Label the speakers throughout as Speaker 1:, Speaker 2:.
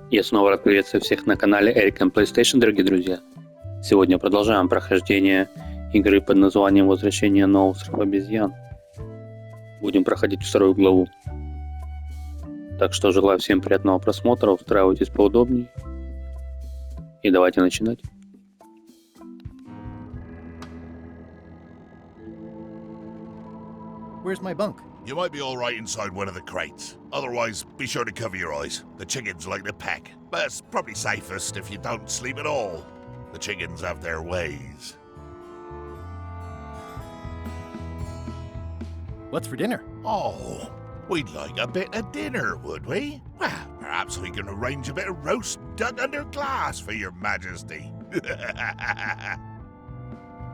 Speaker 1: Я снова рад приветствовать всех на канале Eric and PlayStation, дорогие друзья. Сегодня продолжаем прохождение игры под названием «Возвращение на Остров Обезьян». Будем проходить вторую главу. Так что желаю всем приятного просмотра, устраивайтесь поудобнее. И давайте начинать.
Speaker 2: Where's my bunk?
Speaker 3: You might be all right inside one of the crates. Otherwise, be sure to cover your eyes. The chickens like to peck. But it's probably safest if you don't sleep at all. The chickens have their ways.
Speaker 2: What's for dinner?
Speaker 3: Oh, we'd like a bit of dinner, would we? Well, perhaps we can arrange a bit of roast duck under glass for your majesty.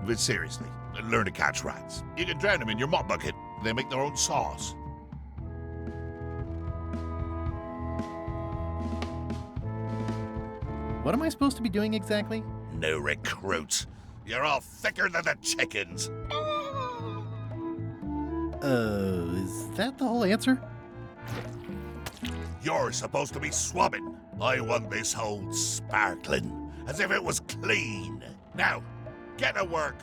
Speaker 3: But seriously, learn to catch rats. You can drown them in your mop bucket. They make their own sauce.
Speaker 2: What am I supposed to be doing exactly?
Speaker 3: No recruits. You're all thicker than the chickens.
Speaker 2: Is that the whole answer?
Speaker 3: You're supposed to be swabbing. I want this whole sparkling, as if it was clean. Now, get to work.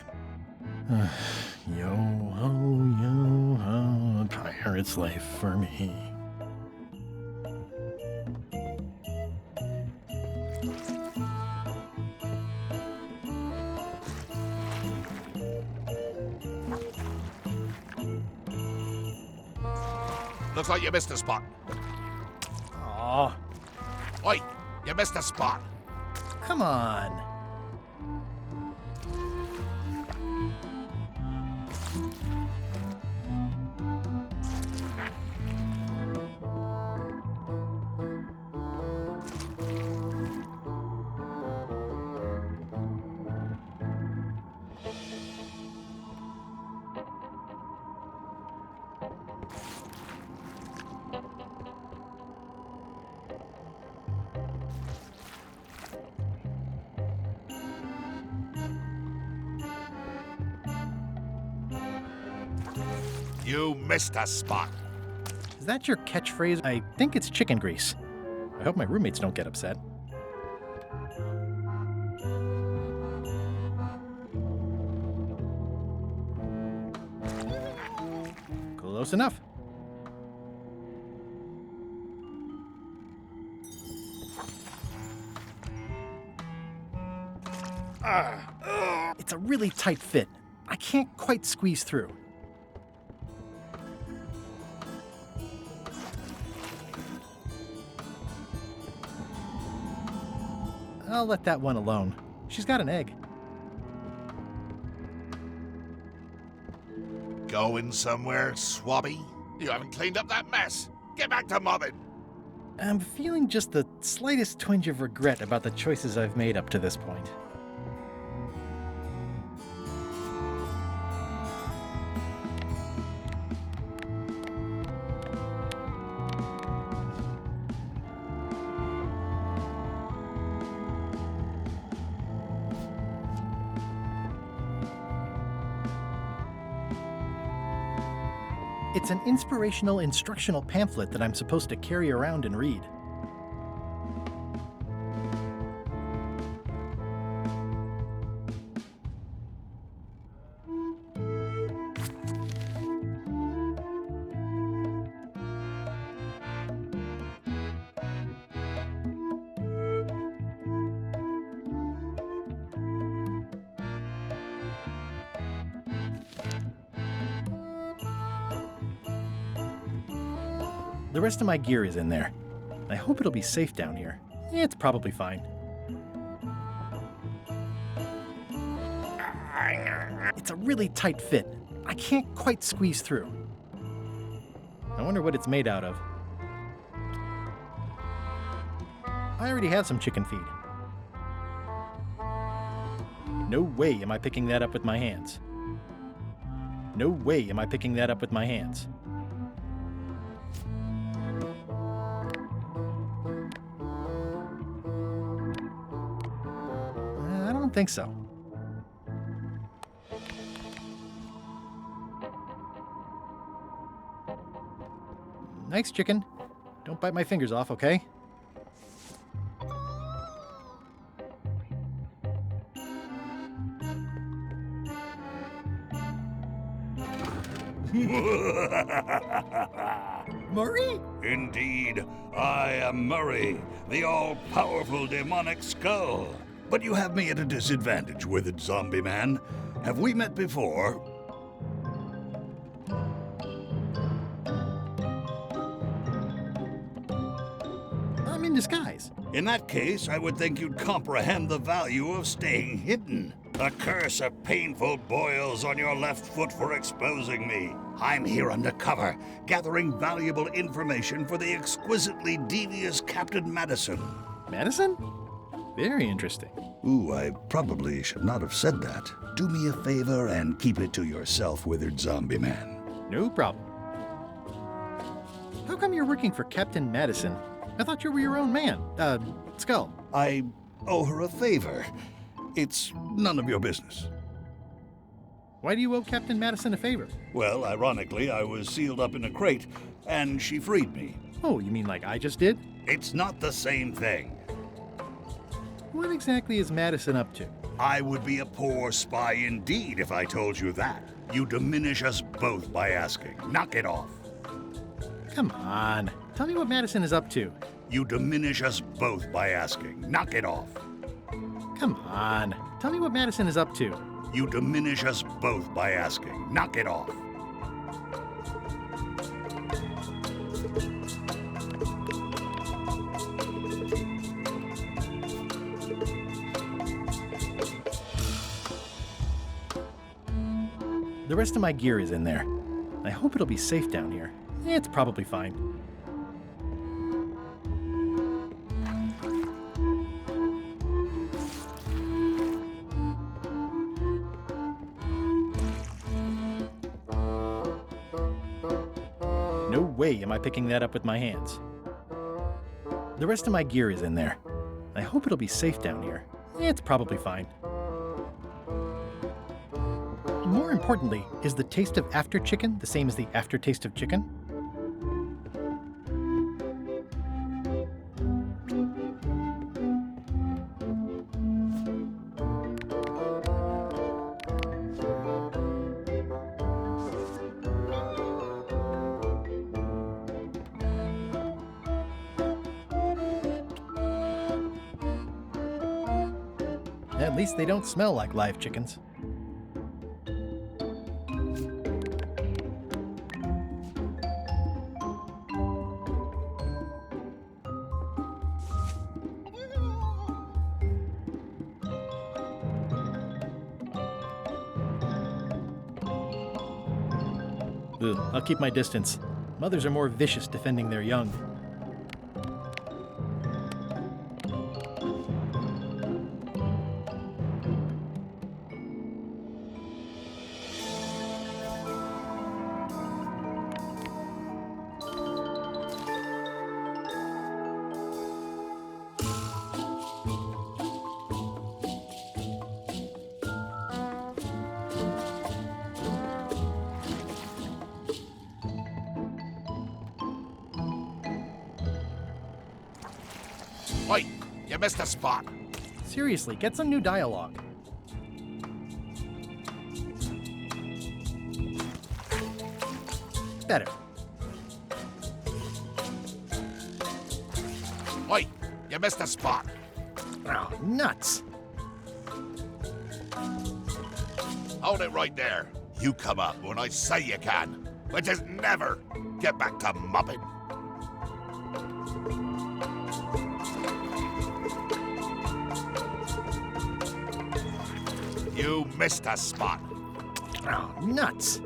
Speaker 2: Yo-ho, pirate's life for me.
Speaker 3: Looks like you missed a spot.
Speaker 2: Aw,
Speaker 3: Oi, you missed a spot.
Speaker 2: come on.
Speaker 3: You missed a spot.
Speaker 2: Is that your catchphrase? I think it's chicken grease. I hope my roommates don't get upset. Close enough. It's a really tight fit. I can't quite squeeze through. I'll let that one alone. She's got an egg.
Speaker 3: Going somewhere, swabby? You haven't cleaned up that mess. Get back to mobbing.
Speaker 2: I'm feeling just the slightest twinge of regret about the choices I've made up to this point. It's an inspirational instructional pamphlet that I'm supposed to carry around and read. The rest of my gear is in there. I hope it'll be safe down here. It's probably fine. It's a really tight fit. I can't quite squeeze through. I wonder what it's made out of. I already have some chicken feed. No way am I picking that up with my hands. No way am I picking that up with my hands. I don't think so. Nice chicken. Don't bite my fingers off, okay? Murray?
Speaker 4: Indeed, I am Murray, the all-powerful demonic skull. But you have me at a disadvantage, withered zombie man. Have we met before?
Speaker 2: I'm in disguise.
Speaker 4: In that case, I would think you'd comprehend the value of staying hidden. A curse of painful boils on your left foot for exposing me. I'm here undercover, gathering valuable information for the exquisitely devious Captain Madison.
Speaker 2: Madison? Very interesting.
Speaker 4: Ooh, I probably should not have said that. Do me a favor and keep it to yourself, withered zombie man.
Speaker 2: No problem. How come you're working for Captain Madison? I thought you were your own man. Skull.
Speaker 4: I owe her a favor. It's none of your business.
Speaker 2: Why do you owe Captain Madison a favor?
Speaker 4: Well, ironically, I was sealed up in a crate, and she freed me.
Speaker 2: Oh, you mean like I just did?
Speaker 4: It's not the same thing.
Speaker 2: What exactly is Madison up to?
Speaker 4: I would be a poor spy indeed if I told you that. You diminish us both by asking. Knock it off.
Speaker 2: Come on. Tell me what Madison is up to.
Speaker 4: You diminish us both by asking. Knock it off.
Speaker 2: Come on. Tell me what Madison is up to.
Speaker 4: You diminish us both by asking. Knock it off.
Speaker 2: The rest of my gear is in there. I hope it'll be safe down here. It's probably fine. No way am I picking that up with my hands. The rest of my gear is in there. I hope it'll be safe down here. It's probably fine. More importantly, is the taste of after chicken the same as the aftertaste of chicken? At least they don't smell like live chickens. Ugh, I'll keep my distance. Mothers are more vicious defending their young.
Speaker 3: Wait, you missed a spot.
Speaker 2: Seriously, get some new dialogue. Better.
Speaker 3: Wait, you missed a spot.
Speaker 2: Oh, nuts.
Speaker 3: Hold it right there. You come up when I say you can, which is never. Get back to mopping. You missed a spot.
Speaker 2: Oh, nuts.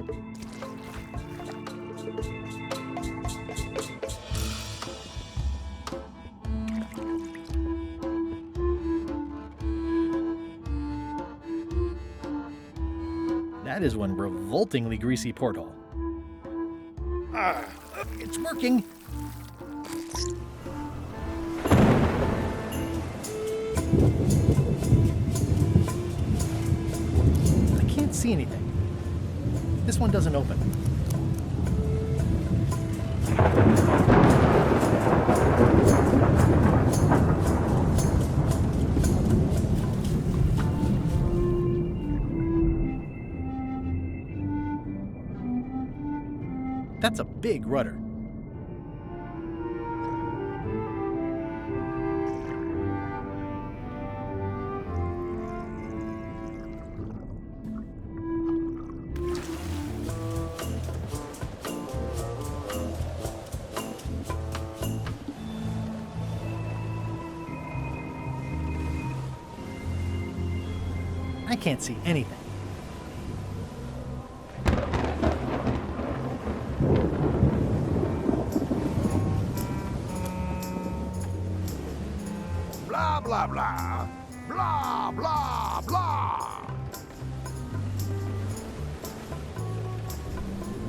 Speaker 2: That is one revoltingly greasy porthole. It's working. I can't see anything. This one doesn't open. That's a big rudder. I can't see anything.
Speaker 3: Blah, blah, blah. Blah, blah, blah.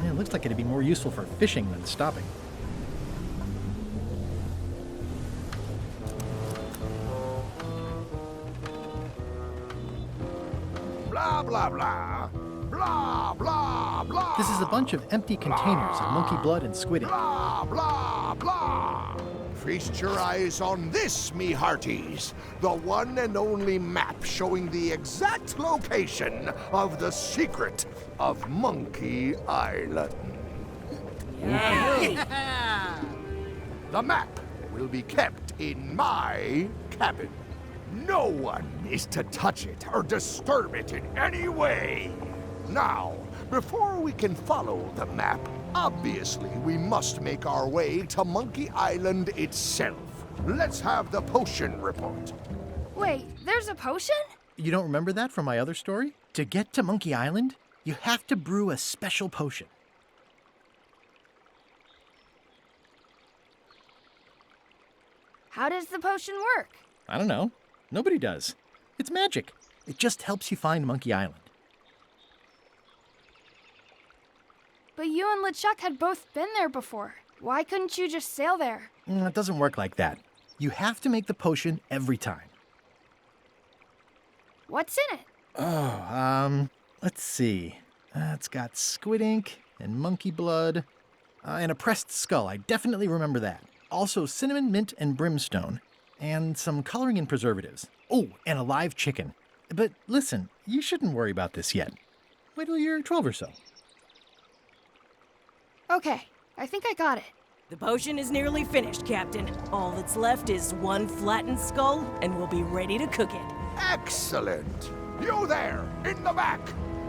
Speaker 2: Yeah, it looks like it'd be more useful for fishing than stopping.
Speaker 3: Blah, blah, blah. Blah, blah, blah.
Speaker 2: This is a bunch of empty containers of monkey blood and squid ink.
Speaker 3: Blah, blah, blah. Feast your eyes on this, me hearties. The one and only map showing the exact location of the secret of Monkey Island. The map will be kept in my cabin. No one is to touch it or disturb it in any way. Now, before we can follow the map, obviously we must make our way to Monkey Island itself. Let's have the potion report.
Speaker 5: Wait, there's a potion?
Speaker 2: You don't remember that from my other story? To get to Monkey Island, you have to brew a special potion.
Speaker 5: How does the potion work?
Speaker 2: I don't know. Nobody does. It's magic. It just helps you find Monkey Island.
Speaker 5: But you and LeChuck had both been there before. Why couldn't you just sail there?
Speaker 2: It doesn't work like that. You have to make the potion every time.
Speaker 5: What's in it?
Speaker 2: Oh, let's see. It's got squid ink and monkey blood and a pressed skull. I definitely remember that. Also cinnamon, mint, and brimstone. And some coloring and preservatives. Oh, and a live chicken. But listen, you shouldn't worry about this yet. Wait till you're 12 or so.
Speaker 5: Okay, I think I got it.
Speaker 6: The potion is nearly finished, Captain. All that's left is one flattened skull, and we'll be ready to cook it.
Speaker 3: Excellent. You there, in the back.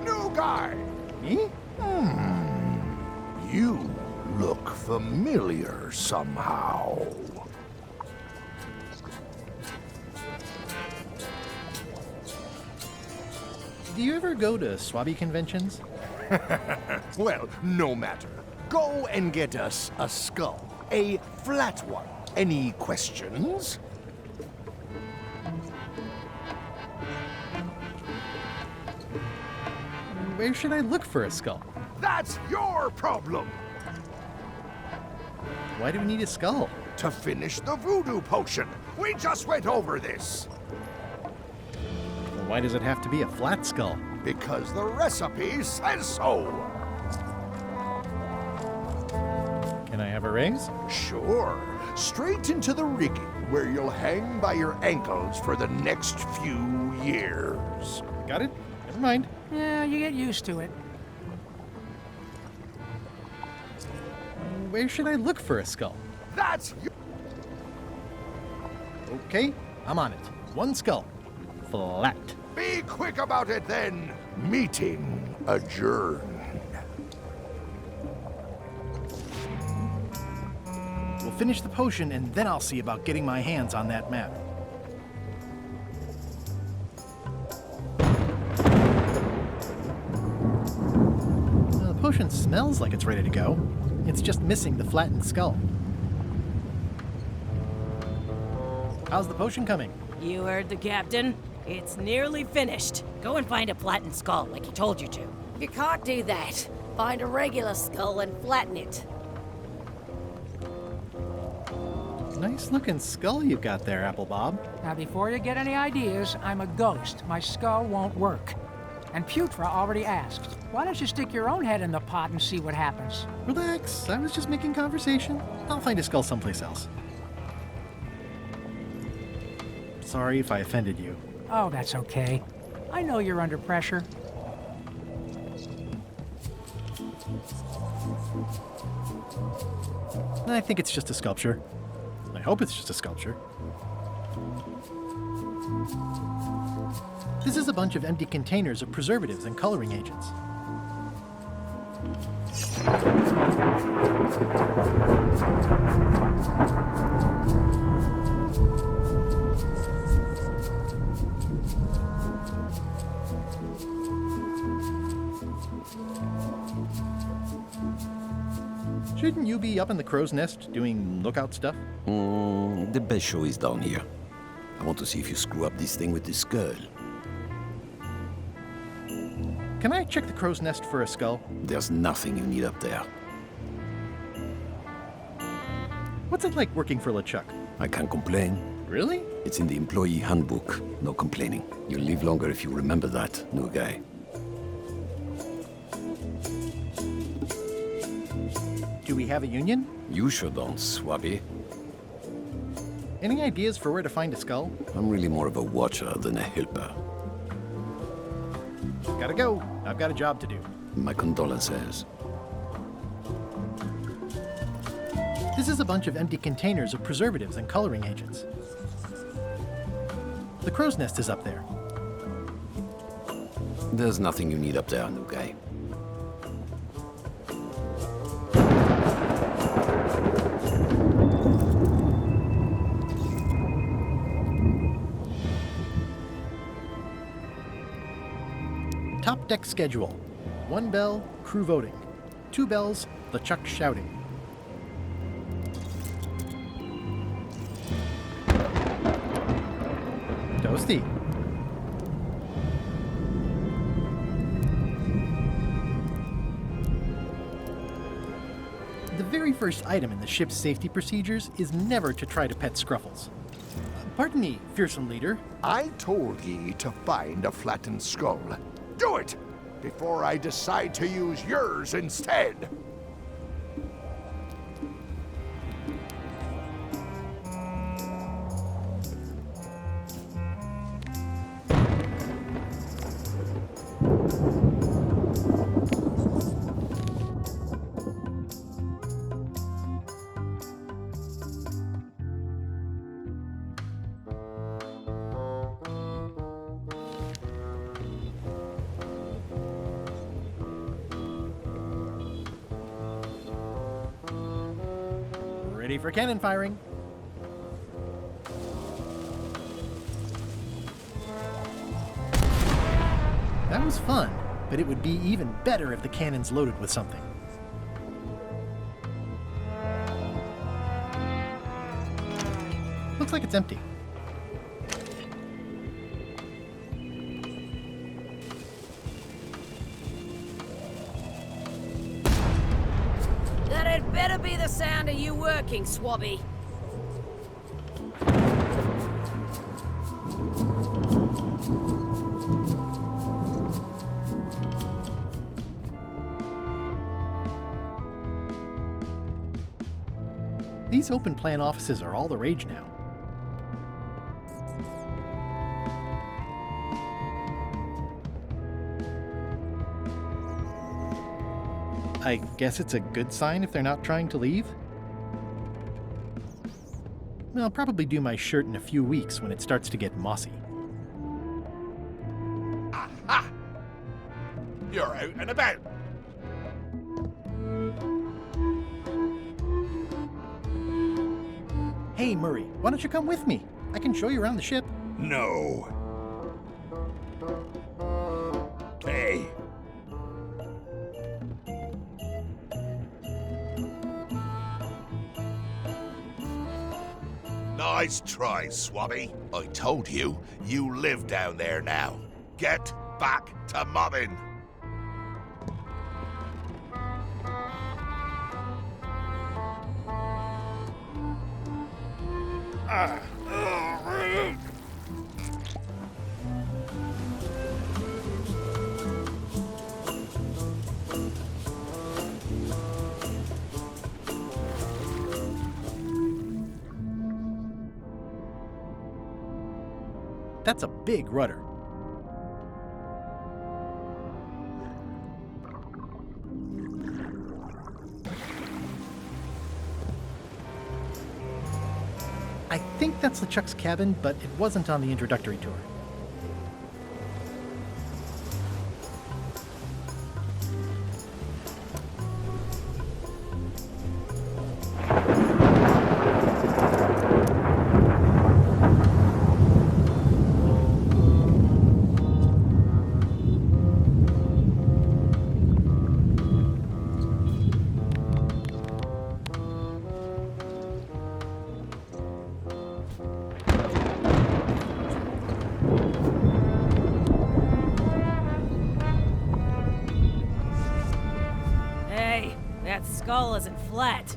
Speaker 3: New guy.
Speaker 2: Me?
Speaker 3: You look familiar somehow.
Speaker 2: Do you ever go to Swabby conventions?
Speaker 3: Well, no matter. Go and get us a skull. A flat one. Any questions?
Speaker 2: Where should I look for a skull?
Speaker 3: That's your problem.
Speaker 2: Why do we need a skull?
Speaker 3: To finish the voodoo potion. We just went over this.
Speaker 2: Why does it have to be a flat skull?
Speaker 3: Because the recipe says so.
Speaker 2: Can I have a raise?
Speaker 3: Sure. Straight into the rigging, where you'll hang by your ankles for the next few years.
Speaker 2: Got it? Never mind.
Speaker 7: Yeah, you get used to it.
Speaker 2: Where should I look for a skull?
Speaker 3: That's you.
Speaker 2: Okay, I'm on it. One skull. Flat.
Speaker 3: Be quick about it then. Meeting adjourned.
Speaker 2: We'll finish the potion and then I'll see about getting my hands on that map. The potion smells like it's ready to go. It's just missing the flattened skull. How's the potion coming?
Speaker 6: You heard the Captain. It's nearly finished. Go and find a flattened skull like he told you to.
Speaker 8: You can't do that. Find a regular skull and flatten it.
Speaker 2: Nice looking skull you've got there, Apple Bob.
Speaker 7: Now, before you get any ideas, I'm a ghost. My skull won't work. And Putra already asked. Why don't you stick your own head in the pot and see what happens?
Speaker 2: Relax, I was just making conversation. I'll find a skull someplace else. Sorry if I offended you.
Speaker 7: Oh, that's okay. I know you're under pressure.
Speaker 2: I think it's just a sculpture. I hope it's just a sculpture. This is a bunch of empty containers of preservatives and coloring agents. Shouldn't you be up in the crow's nest doing lookout stuff?
Speaker 9: The best show is down here. I want to see if you screw up this thing with this girl.
Speaker 2: Can I check the crow's nest for a skull?
Speaker 9: There's nothing you need up there.
Speaker 2: What's it like working for LeChuck?
Speaker 9: I can't complain.
Speaker 2: Really?
Speaker 9: It's in the employee handbook. No complaining. You'll live longer if you remember that, new guy.
Speaker 2: Do we have a union?
Speaker 9: You sure don't, Swabby.
Speaker 2: Any ideas for where to find a skull?
Speaker 9: I'm really more of a watcher than a helper.
Speaker 2: Gotta go. I've got a job to do.
Speaker 9: My condolences.
Speaker 2: This is a bunch of empty containers of preservatives and coloring agents. The crow's nest is up there.
Speaker 9: There's nothing you need up there, new guy.
Speaker 2: Top deck schedule. 1 bell, crew voting. 2 bells, LeChuck shouting. Toasty. The very first item in the ship's safety procedures is never to try to pet Scruffles. Pardon me, fearsome leader.
Speaker 3: I told ye to find a flattened skull. Do it! Before I decide to use yours instead!
Speaker 2: Ready for cannon firing. That was fun, but it would be even better if the cannon's loaded with something. Looks like it's empty.
Speaker 8: That had better be the sound of you working, Swabby.
Speaker 2: These open plan offices are all the rage now. I guess it's a good sign if they're not trying to leave. I'll probably do my shirt in a few weeks when it starts to get mossy.
Speaker 3: Aha! You're out and about!
Speaker 2: Hey, Murray, why don't you come with me? I can show you around the ship.
Speaker 4: No. Hey.
Speaker 3: Nice try, Swabby. I told you, you live down there now. Get back to mobbing.
Speaker 2: That's a big rudder. I think that's LeChuck's cabin, but it wasn't on the introductory tour.
Speaker 6: That skull isn't flat.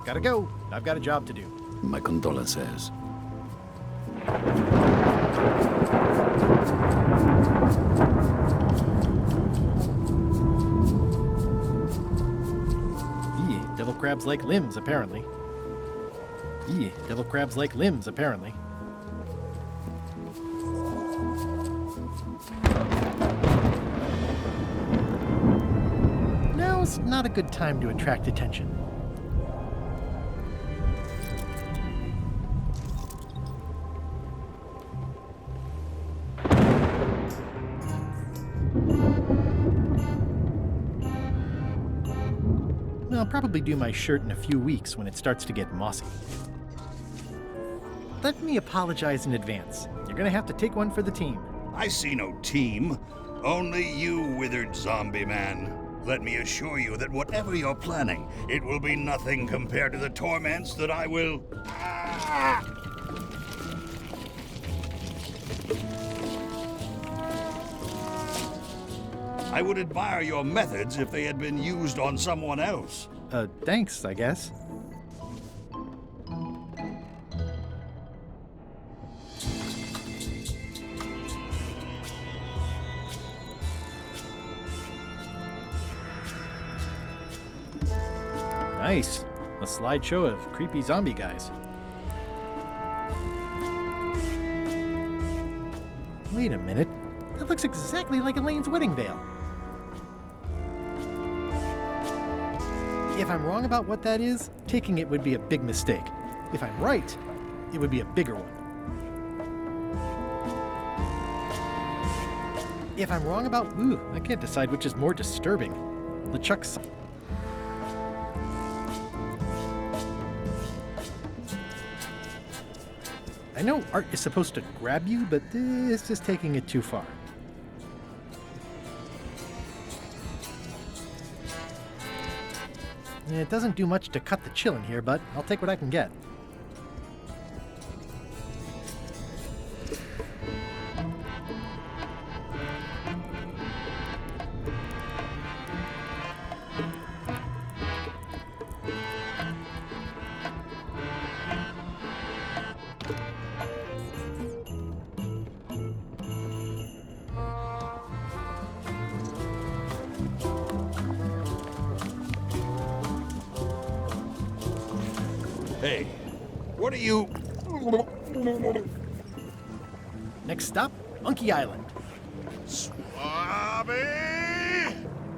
Speaker 2: Gotta go. I've got a job to do.
Speaker 9: My condolences.
Speaker 2: Devil crabs like limbs, apparently. Devil crabs like limbs, apparently. Now's not a good time to attract attention. I'll probably do my shirt in a few weeks when it starts to get mossy. Let me apologize in advance. You're gonna have to take one for the team.
Speaker 4: I see no team. Only you, withered zombie man. Let me assure you that whatever you're planning, it will be nothing compared to the torments that I will... I would admire your methods if they had been used on someone else.
Speaker 2: Thanks, I guess. Nice. A slideshow of creepy zombie guys. Wait a minute. That looks exactly like Elaine's wedding veil. If I'm wrong about what that is, taking it would be a big mistake. If I'm right, it would be a bigger one. If I'm wrong about... I can't decide which is more disturbing. LeChuck's... I know art is supposed to grab you, but this is taking it too far. It doesn't do much to cut the chill in here, but I'll take what I can get.
Speaker 4: Hey, what are you...
Speaker 2: Next stop, Monkey Island.
Speaker 3: Swabby!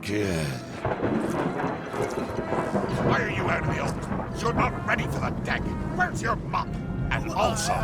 Speaker 9: Good.
Speaker 3: Why are you out of the open? You're not ready for the deck. Where's your mop? And also...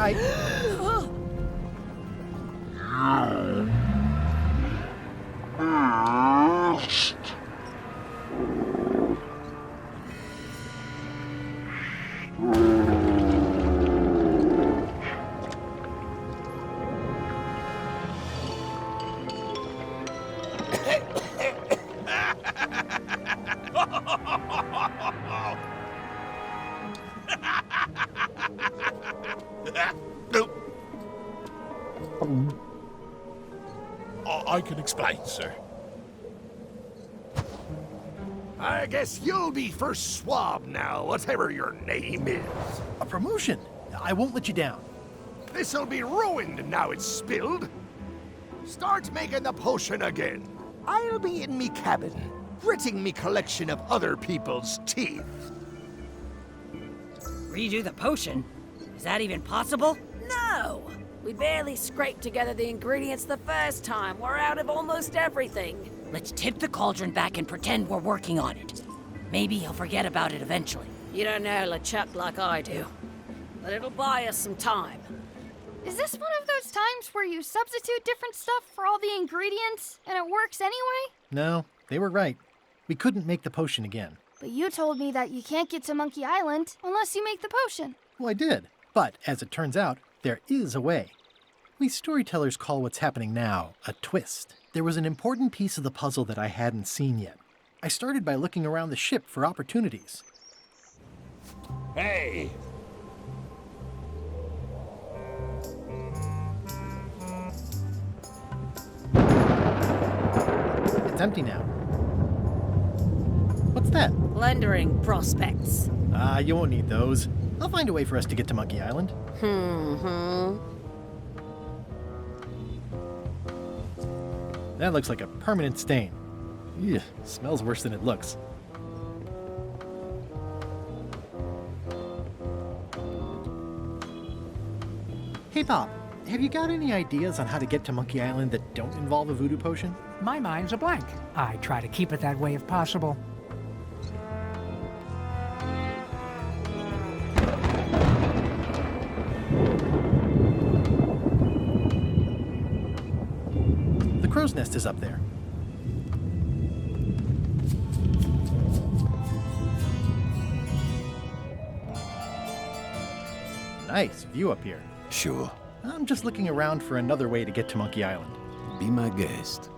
Speaker 3: I can explain, sir. I guess you'll be first swab now, whatever your name is.
Speaker 2: A promotion! I won't let you down.
Speaker 3: This'll be ruined now it's spilled. Start making the potion again. I'll be in me cabin. gritting me collection of other people's teeth.
Speaker 8: Redo the potion? Is that even possible? No! We barely scraped together the ingredients the first time. We're out of almost everything. Let's tip the cauldron back and pretend we're working on it. Maybe he'll forget about it eventually. You don't know LeChuck like I do. But it'll buy us some time.
Speaker 5: Is this one of those times where you substitute different stuff for all the ingredients and it works anyway?
Speaker 2: No, they were right. We couldn't make the potion again.
Speaker 5: But you told me that you can't get to Monkey Island unless you make the potion.
Speaker 2: Well, I did. But, as it turns out, there is a way. We storytellers call what's happening now a twist. There was an important piece of the puzzle that I hadn't seen yet. I started by looking around the ship for opportunities.
Speaker 4: Hey!
Speaker 2: It's empty now. What's that?
Speaker 8: Plundering prospects.
Speaker 2: Ah, you won't need those. I'll find a way for us to get to Monkey Island. That looks like a permanent stain. Ew, smells worse than it looks. Hey, Bob, have you got any ideas on how to get to Monkey Island that don't involve a voodoo potion?
Speaker 7: My mind's a blank. I try to keep it that way if possible.
Speaker 2: The crow's nest is up there. Nice view up here.
Speaker 9: Sure.
Speaker 2: I'm just looking around for another way to get to Monkey Island.
Speaker 9: Be my guest.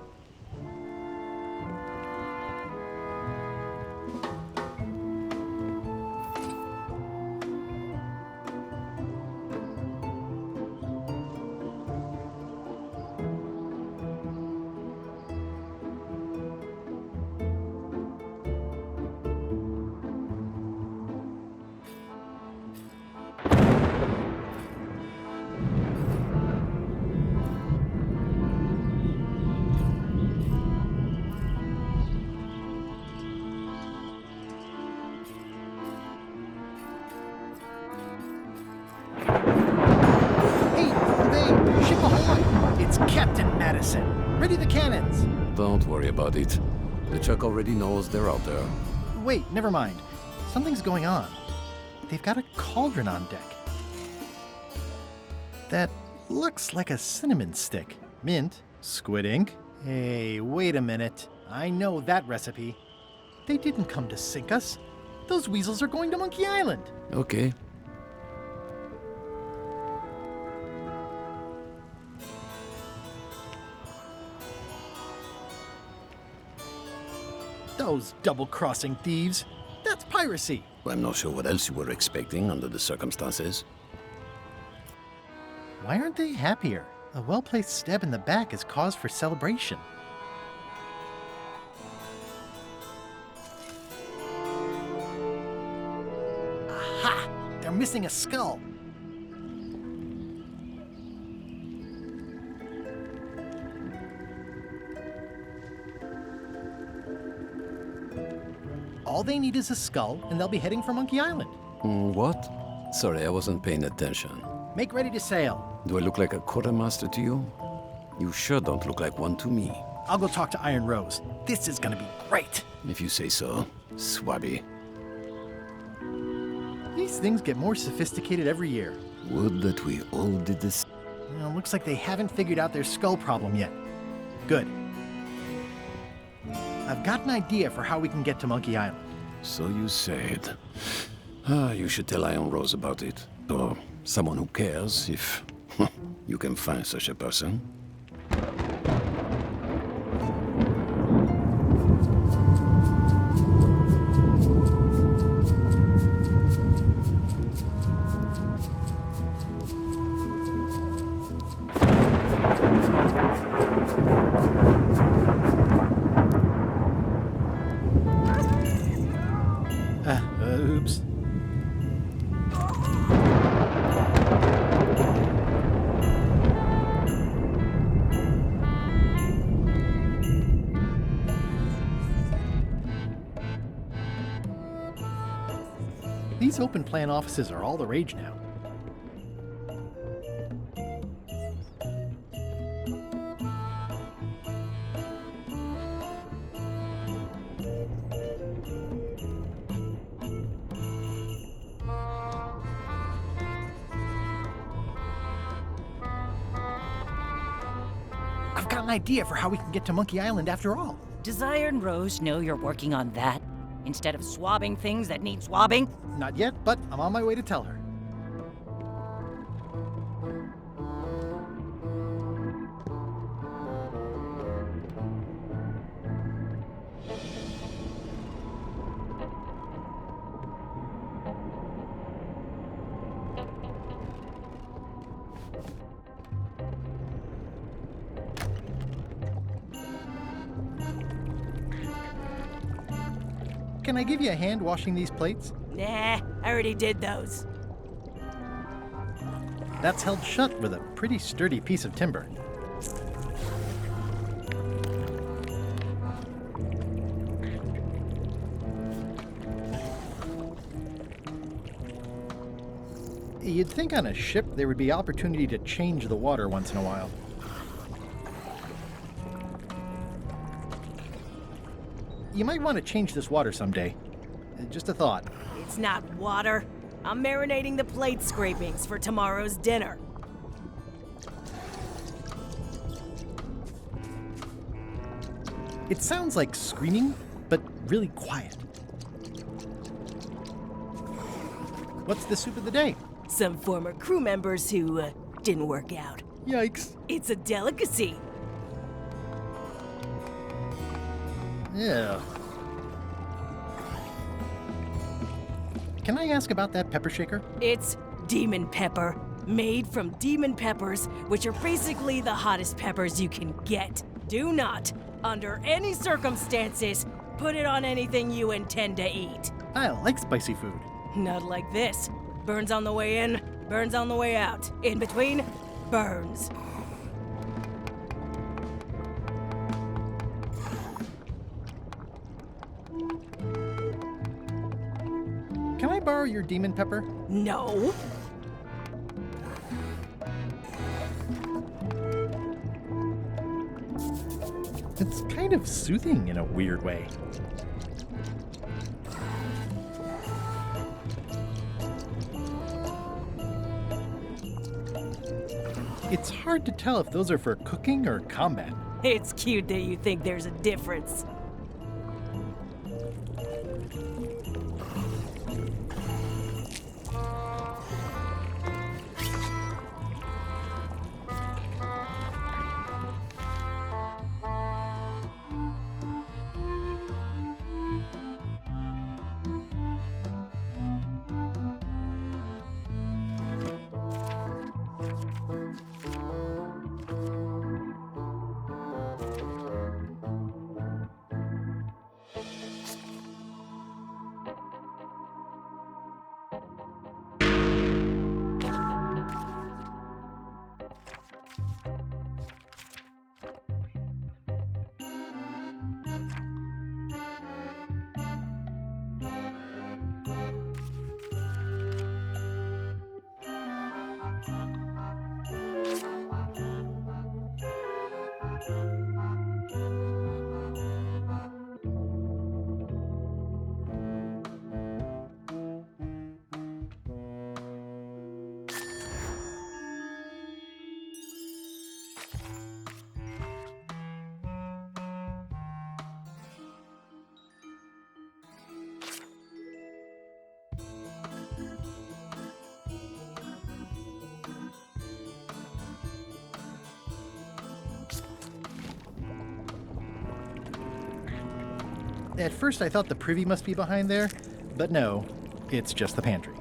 Speaker 2: Ready the cannons!
Speaker 9: Don't worry about it. LeChuck already knows they're out there.
Speaker 2: Wait, never mind. Something's going on. They've got a cauldron on deck. That looks like a cinnamon stick. Mint, squid ink. Hey, wait a minute. I know that recipe. They didn't come to sink us. Those weasels are going to Monkey Island.
Speaker 9: Okay.
Speaker 2: Those double-crossing thieves. That's piracy.
Speaker 9: I'm not sure what else you were expecting under the circumstances.
Speaker 2: Why aren't they happier? A well-placed stab in the back is cause for celebration. Aha! They're missing a skull. All they need is a skull, and they'll be heading for Monkey Island.
Speaker 9: What? Sorry, I wasn't paying attention.
Speaker 2: Make ready to sail.
Speaker 9: Do I look like a quartermaster to you? You sure don't look like one to me.
Speaker 2: I'll go talk to Iron Rose. This is gonna be great.
Speaker 9: If you say so, Swabby.
Speaker 2: These things get more sophisticated every year.
Speaker 9: Would that we all did this.
Speaker 2: Well, looks like they haven't figured out their skull problem yet. Good. I've got an idea for how we can get to Monkey Island.
Speaker 9: So you said. You should tell Iron Rose about it. Or someone who cares, if you can find such a person.
Speaker 2: Oops. These open plan offices are all the rage now. I've got an idea for how we can get to Monkey Island after all.
Speaker 8: Does Iron Rose know you're working on that? Instead of swabbing things that need swabbing?
Speaker 2: Not yet, but I'm on my way to tell her. Can I give you a hand washing these plates?
Speaker 6: Nah, I already did those.
Speaker 2: That's held shut with a pretty sturdy piece of timber. You'd think on a ship there would be opportunity to change the water once in a while. You might want to change this water someday. Just a thought.
Speaker 6: It's not water. I'm marinating the plate scrapings for tomorrow's dinner.
Speaker 2: It sounds like screaming, but really quiet. What's the soup of the day?
Speaker 6: Some former crew members who didn't work out.
Speaker 2: Yikes.
Speaker 6: It's a delicacy.
Speaker 2: Yeah. Can I ask about that pepper shaker?
Speaker 6: It's demon pepper, made from demon peppers, which are basically the hottest peppers you can get. Do not, under any circumstances, put it on anything you intend to eat.
Speaker 2: I like spicy food.
Speaker 6: Not like this. Burns on the way in, burns on the way out. In between, burns.
Speaker 2: Can I borrow your demon pepper?
Speaker 6: No.
Speaker 2: It's kind of soothing in a weird way. It's hard to tell if those are for cooking or combat.
Speaker 6: It's cute that you think there's a difference.
Speaker 2: At first I thought the privy must be behind there, but no, it's just the pantry.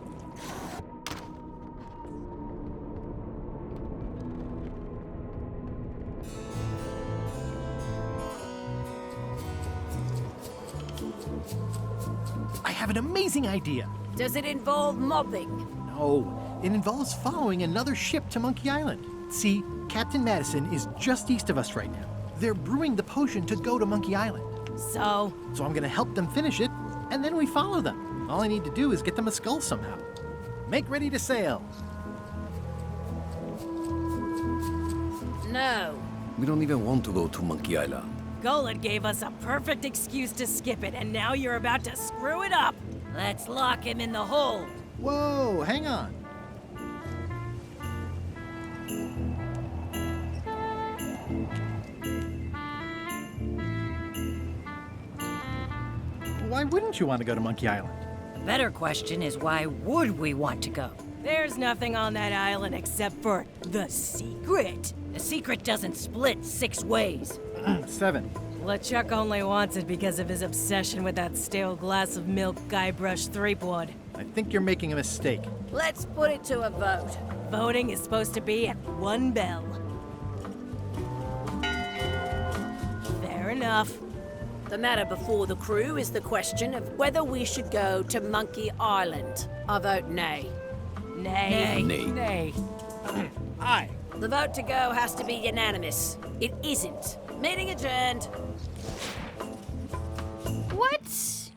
Speaker 2: I have an amazing idea.
Speaker 8: Does it involve mobbing?
Speaker 2: No, it involves following another ship to Monkey Island. See, Captain Madison is just east of us right now. They're brewing the potion to go to Monkey Island.
Speaker 6: So
Speaker 2: I'm gonna help them finish it, and then we follow them. All I need to do is get them a skull somehow. Make ready to sail.
Speaker 8: No.
Speaker 9: We don't even want to go to Monkey Island.
Speaker 6: Golan gave us a perfect excuse to skip it, and now you're about to screw it up.
Speaker 8: Let's lock him in the hole.
Speaker 2: Whoa, hang on. Why wouldn't you want to go to Monkey Island?
Speaker 8: The better question is, why would we want to go?
Speaker 6: There's nothing on that island except for the secret.
Speaker 8: The secret doesn't split 6 ways.
Speaker 2: 7.
Speaker 6: LeChuck only wants it because of his obsession with that stale glass of milk Guybrash Threepwood.
Speaker 2: I think you're making a mistake.
Speaker 8: Let's put it to a vote.
Speaker 6: Voting is supposed to be at 1 bell. Fair enough.
Speaker 8: The matter before the crew is the question of whether we should go to Monkey Island. I vote nay.
Speaker 6: Nay.
Speaker 9: Nay.
Speaker 7: Nay.
Speaker 2: Aye.
Speaker 8: The vote to go has to be unanimous. It isn't. Meeting adjourned.
Speaker 5: What?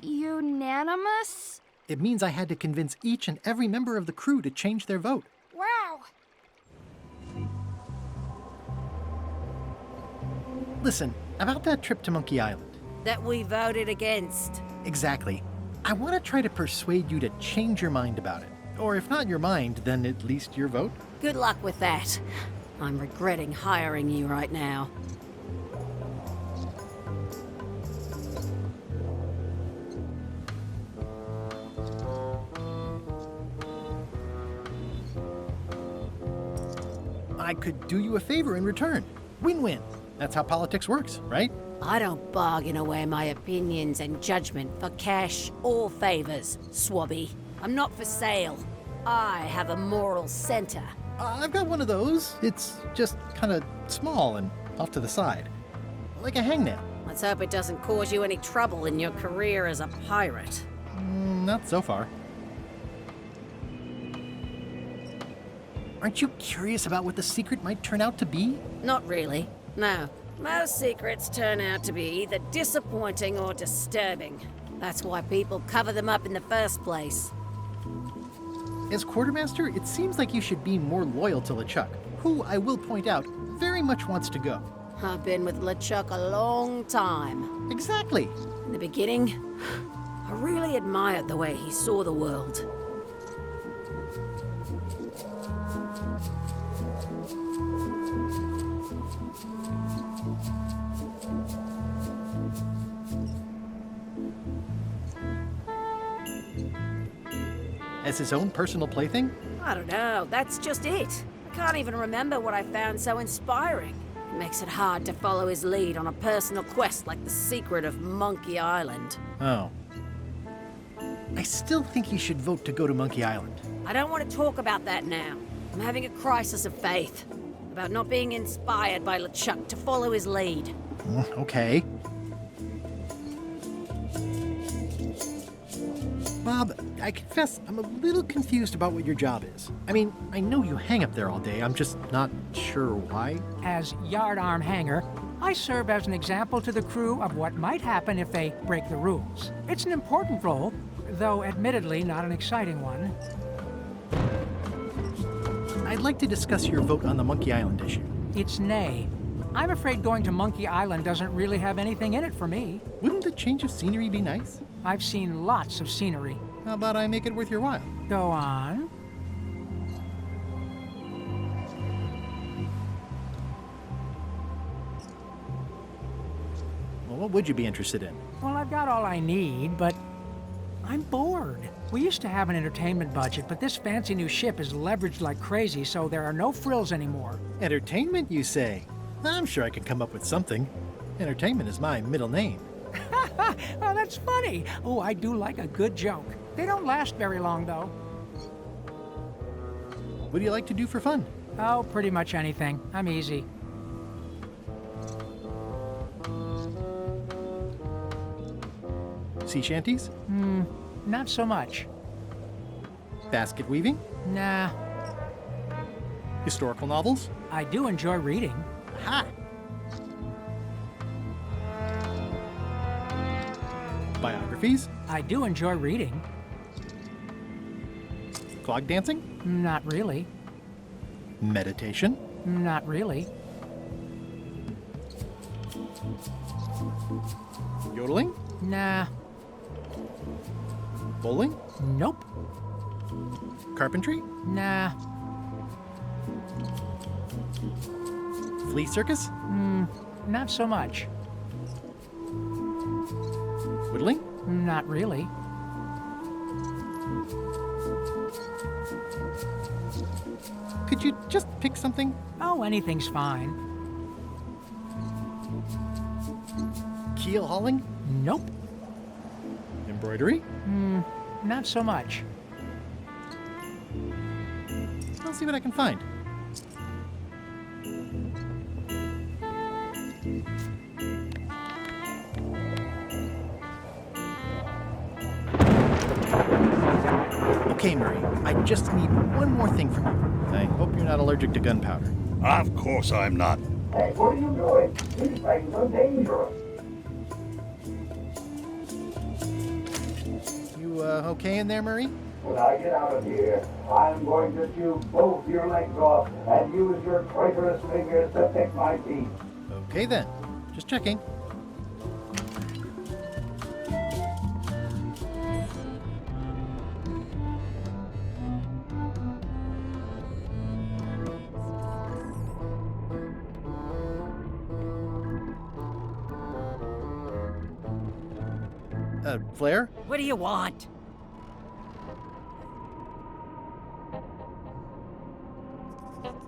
Speaker 5: Unanimous?
Speaker 2: It means I had to convince each and every member of the crew to change their vote.
Speaker 5: Wow.
Speaker 2: Listen, about that trip to Monkey Island.
Speaker 8: That we voted against.
Speaker 2: Exactly. I want to try to persuade you to change your mind about it. Or if not your mind, then at least your vote.
Speaker 8: Good luck with that. I'm regretting hiring you right now.
Speaker 2: I could do you a favor in return. Win-win. That's how politics works, right?
Speaker 8: I don't bargain away my opinions and judgment for cash or favors, Swabby. I'm not for sale. I have a moral center.
Speaker 2: I've got one of those. It's just kind of small and off to the side. Like a hangnail.
Speaker 8: Let's hope it doesn't cause you any trouble in your career as a pirate.
Speaker 2: Not so far. Aren't you curious about what the secret might turn out to be?
Speaker 8: Not really. No. Most secrets turn out to be either disappointing or disturbing. That's why people cover them up in the first place.
Speaker 2: As quartermaster, it seems like you should be more loyal to LeChuck, who, I will point out, very much wants to go.
Speaker 8: I've been with LeChuck a long time.
Speaker 2: Exactly.
Speaker 8: In the beginning, I really admired the way he saw the world.
Speaker 2: As his own personal plaything?
Speaker 8: I don't know, that's just it. I can't even remember what I found so inspiring. It makes it hard to follow his lead on a personal quest like the secret of Monkey Island.
Speaker 2: Oh. I still think you should vote to go to Monkey Island.
Speaker 8: I don't want to talk about that now. I'm having a crisis of faith about not being inspired by LeChuck to follow his lead.
Speaker 2: Okay. Bob, I confess I'm a little confused about what your job is. I mean, I know you hang up there all day, I'm just not sure why.
Speaker 7: As yardarm hanger, I serve as an example to the crew of what might happen if they break the rules. It's an important role, though admittedly not an exciting one.
Speaker 2: I'd like to discuss your vote on the Monkey Island issue.
Speaker 7: It's nay. I'm afraid going to Monkey Island doesn't really have anything in it for me.
Speaker 2: Wouldn't a change of scenery be nice?
Speaker 7: I've seen lots of scenery.
Speaker 2: How about I make it worth your while?
Speaker 7: Go on.
Speaker 2: Well, what would you be interested in?
Speaker 7: Well, I've got all I need, but I'm bored. We used to have an entertainment budget, but this fancy new ship is leveraged like crazy, so there are no frills anymore.
Speaker 2: Entertainment, you say? I'm sure I could come up with something. Entertainment is my middle name.
Speaker 7: Oh, that's funny. Oh, I do like a good joke. They don't last very long, though.
Speaker 2: What do you like to do for fun?
Speaker 7: Oh, pretty much anything. I'm easy.
Speaker 2: Sea shanties?
Speaker 7: Not so much.
Speaker 2: Basket weaving?
Speaker 7: Nah,
Speaker 2: Historical novels?
Speaker 7: I do enjoy reading.
Speaker 2: Ha! Biographies?
Speaker 7: I do enjoy reading.
Speaker 2: Clog dancing?
Speaker 7: Not really.
Speaker 2: Meditation?
Speaker 7: Not really.
Speaker 2: Yodeling?
Speaker 7: Nah.
Speaker 2: Bowling?
Speaker 7: Nope.
Speaker 2: Carpentry?
Speaker 7: Nah.
Speaker 2: Flea circus?
Speaker 7: Not so much.
Speaker 2: Whittling?
Speaker 7: Not really.
Speaker 2: Could you just pick something?
Speaker 7: Oh, anything's fine.
Speaker 2: Keel hauling?
Speaker 7: Nope.
Speaker 2: Embroidery?
Speaker 7: Not so much.
Speaker 2: I'll see what I can find. Okay, Murray, I just need one more thing from you. I hope you're not allergic to gunpowder.
Speaker 4: Of course I'm not.
Speaker 10: Hey, what are you doing? These things are dangerous.
Speaker 2: You, okay in there, Murray?
Speaker 10: When I get out of here, I'm going to chew both your legs off and use your traitorous fingers to pick my teeth.
Speaker 2: Okay then. Just checking. Flair?
Speaker 8: What do you want?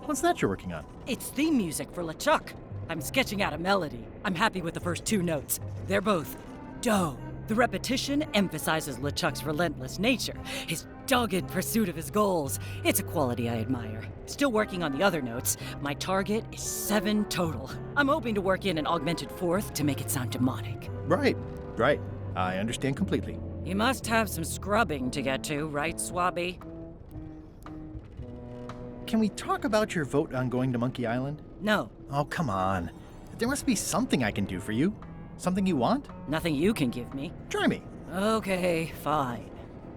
Speaker 2: What's that you're working on?
Speaker 8: It's theme music for LeChuck. I'm sketching out a melody. I'm happy with the first two notes. They're both dough. The repetition emphasizes LeChuck's relentless nature, his dogged pursuit of his goals. It's a quality I admire. Still working on the other notes. My target is 7 total. I'm hoping to work in an augmented fourth to make it sound demonic.
Speaker 2: Right. I understand completely.
Speaker 8: You must have some scrubbing to get to, right, Swabby?
Speaker 2: Can we talk about your vote on going to Monkey Island?
Speaker 8: No.
Speaker 2: Oh, come on. There must be something I can do for you. Something you want?
Speaker 8: Nothing you can give me.
Speaker 2: Try me.
Speaker 8: Okay, fine.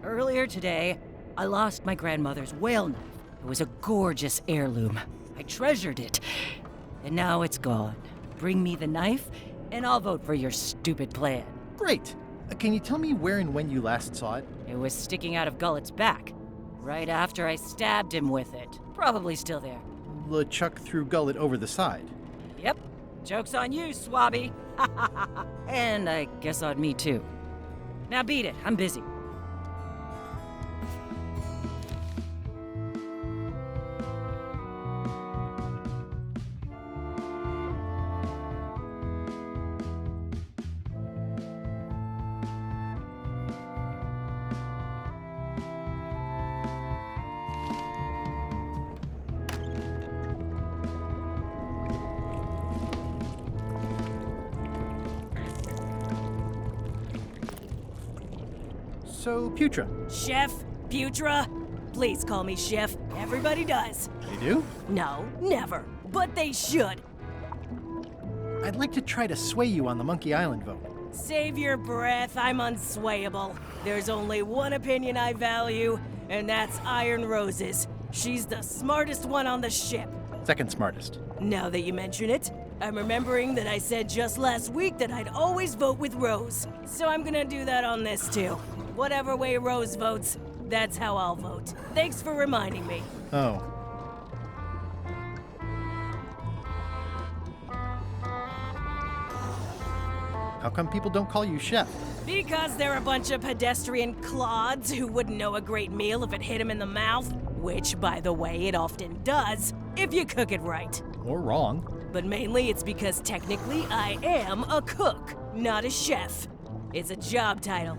Speaker 8: Earlier today, I lost my grandmother's whale knife. It was a gorgeous heirloom. I treasured it. And now it's gone. Bring me the knife, and I'll vote for your stupid plan.
Speaker 2: Great. Can you tell me where and when you last saw it?
Speaker 8: It was sticking out of Gullet's back, right after I stabbed him with it. Probably still there.
Speaker 2: LeChuck threw Gullet over the side.
Speaker 8: Yep. Joke's on you, Swabby. And I guess on me too. Now beat it. I'm busy.
Speaker 2: So, Putra.
Speaker 6: Chef? Putra? Please call me Chef. Everybody does.
Speaker 2: They do?
Speaker 6: No, never. But they should.
Speaker 2: I'd like to try to sway you on the Monkey Island vote.
Speaker 6: Save your breath, I'm unswayable. There's only one opinion I value, and that's Iron Rose's. She's the smartest one on the ship.
Speaker 2: Second smartest.
Speaker 6: Now that you mention it, I'm remembering that I said just last week that I'd always vote with Rose. So I'm gonna do that on this too. Whatever way Rose votes, that's how I'll vote. Thanks for reminding me.
Speaker 2: Oh. How come people don't call you Chef?
Speaker 6: Because they're a bunch of pedestrian clods who wouldn't know a great meal if it hit them in the mouth. Which, by the way, it often does, if you cook it right.
Speaker 2: Or wrong.
Speaker 6: But mainly it's because technically I am a cook, not a chef. It's a job title.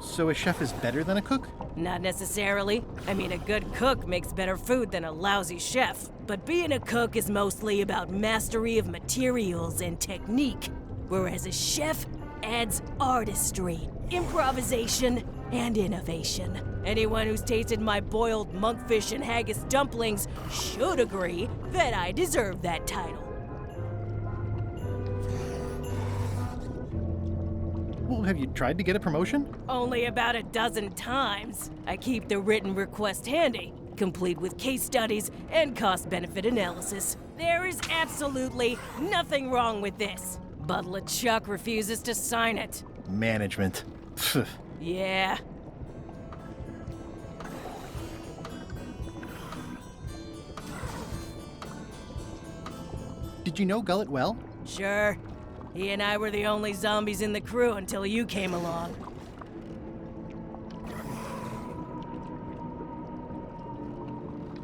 Speaker 2: So a chef is better than a cook?
Speaker 6: Not necessarily. I mean, a good cook makes better food than a lousy chef. But being a cook is mostly about mastery of materials and technique, whereas a chef adds artistry, improvisation, and innovation. Anyone who's tasted my boiled monkfish and haggis dumplings should agree that I deserve that title.
Speaker 2: Well, have you tried to get a promotion?
Speaker 6: Only about a dozen times. I keep the written request handy, complete with case studies and cost-benefit analysis. There is absolutely nothing wrong with this, but LeChuck refuses to sign it.
Speaker 2: Management.
Speaker 6: Yeah.
Speaker 2: Did you know Gullet well?
Speaker 6: Sure. He and I were the only zombies in the crew until you came along.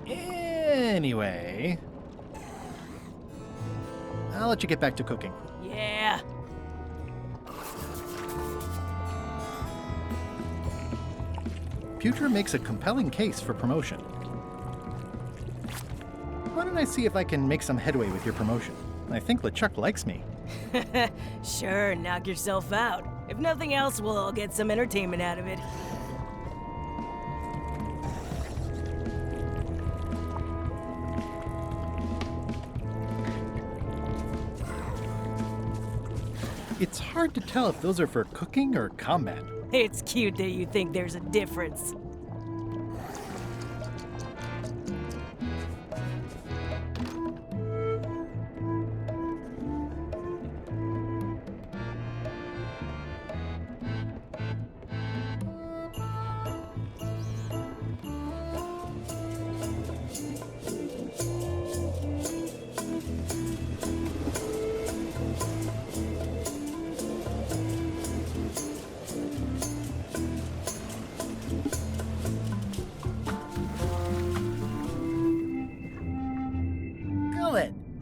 Speaker 2: Anyway, I'll let you get back to cooking.
Speaker 6: Yeah.
Speaker 2: Pewter makes a compelling case for promotion. Why don't I see if I can make some headway with your promotion? I think LeChuck likes me.
Speaker 6: Sure, knock yourself out. If nothing else, we'll all get some entertainment out of it.
Speaker 2: It's hard to tell if those are for cooking or combat.
Speaker 6: It's cute that you think there's a difference.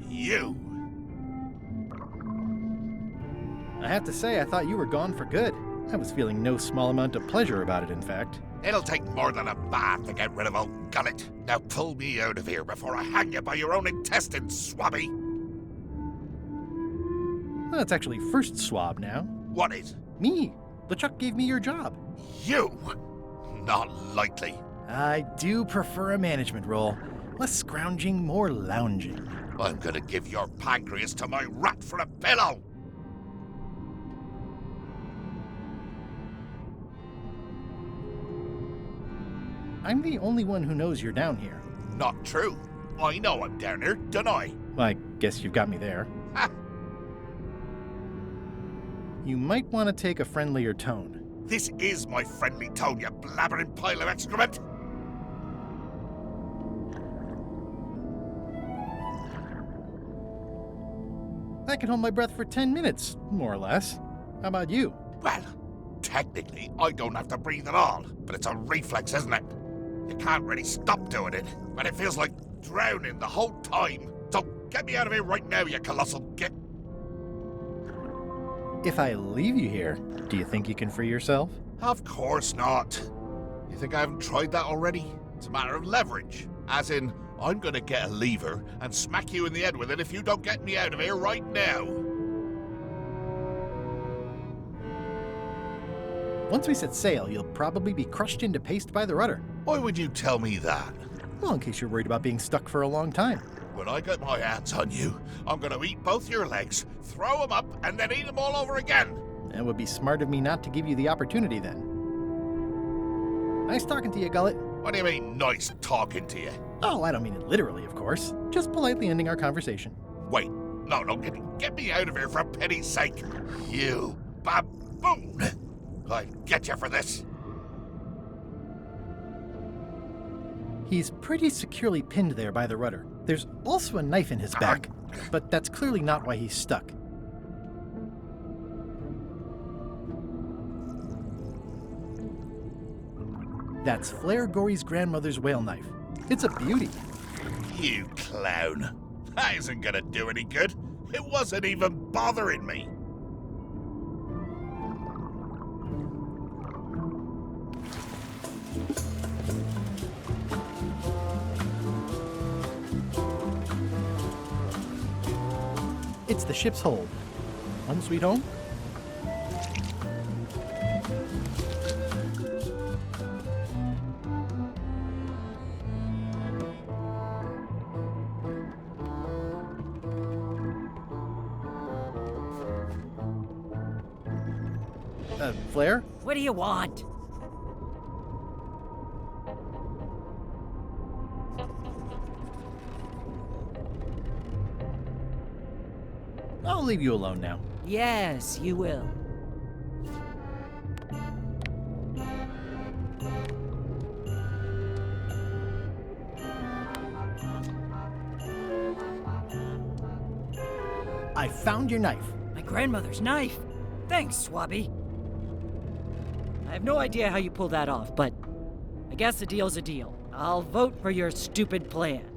Speaker 3: You!
Speaker 2: I have to say, I thought you were gone for good. I was feeling no small amount of pleasure about it, in fact.
Speaker 3: It'll take more than a bath to get rid of old Gullet. Now pull me out of here before I hang you by your own intestines, swabby!
Speaker 2: Well, it's actually first swab now.
Speaker 3: What is?
Speaker 2: Me. LeChuck gave me your job.
Speaker 3: You? Not likely.
Speaker 2: I do prefer a management role. Less scrounging, more lounging.
Speaker 3: I'm gonna give your pancreas to my rat for a pillow!
Speaker 2: I'm the only one who knows you're down here.
Speaker 3: Not true. I know I'm down here, don't I?
Speaker 2: I guess you've got me there.
Speaker 3: Ha!
Speaker 2: You might want to take a friendlier tone.
Speaker 3: This is my friendly tone, you blabbering pile of excrement!
Speaker 2: I can hold my breath for 10 minutes, more or less. How about you?
Speaker 3: Well, technically, I don't have to breathe at all, but it's a reflex, isn't it? You can't really stop doing it, but it feels like drowning the whole time. So get me out of here right now, you colossal git!
Speaker 2: If I leave you here, do you think you can free yourself?
Speaker 3: Of course not. You think I haven't tried that already? It's a matter of leverage. As in, I'm gonna get a lever and smack you in the head with it if you don't get me out of here right now.
Speaker 2: Once we set sail, you'll probably be crushed into paste by the rudder.
Speaker 3: Why would you tell me that?
Speaker 2: Well, in case you're worried about being stuck for a long time.
Speaker 3: When I get my hands on you, I'm gonna eat both your legs, throw them up, and then eat them all over again.
Speaker 2: It would be smart of me not to give you the opportunity then. Nice talking to you, Gullet.
Speaker 3: What do you mean, nice talking to you?
Speaker 2: Oh, I don't mean it literally, of course. Just politely ending our conversation.
Speaker 3: Wait, no, get me out of here for pity's sake. You baboon! I'll get you for this.
Speaker 2: He's pretty securely pinned there by the rudder. There's also a knife in his back, but that's clearly not why he's stuck. That's Flair Gory's grandmother's whale knife. It's a beauty.
Speaker 3: You clown. That isn't gonna do any good. It wasn't even bothering me.
Speaker 2: It's the ship's hold. Home sweet home? Flare?
Speaker 8: What do you want?
Speaker 2: I'll leave you alone now.
Speaker 8: Yes, you will.
Speaker 2: I found your knife.
Speaker 8: My grandmother's knife. Thanks, Swabby. I have no idea how you pulled that off, but I guess a deal's a deal. I'll vote for your stupid plan.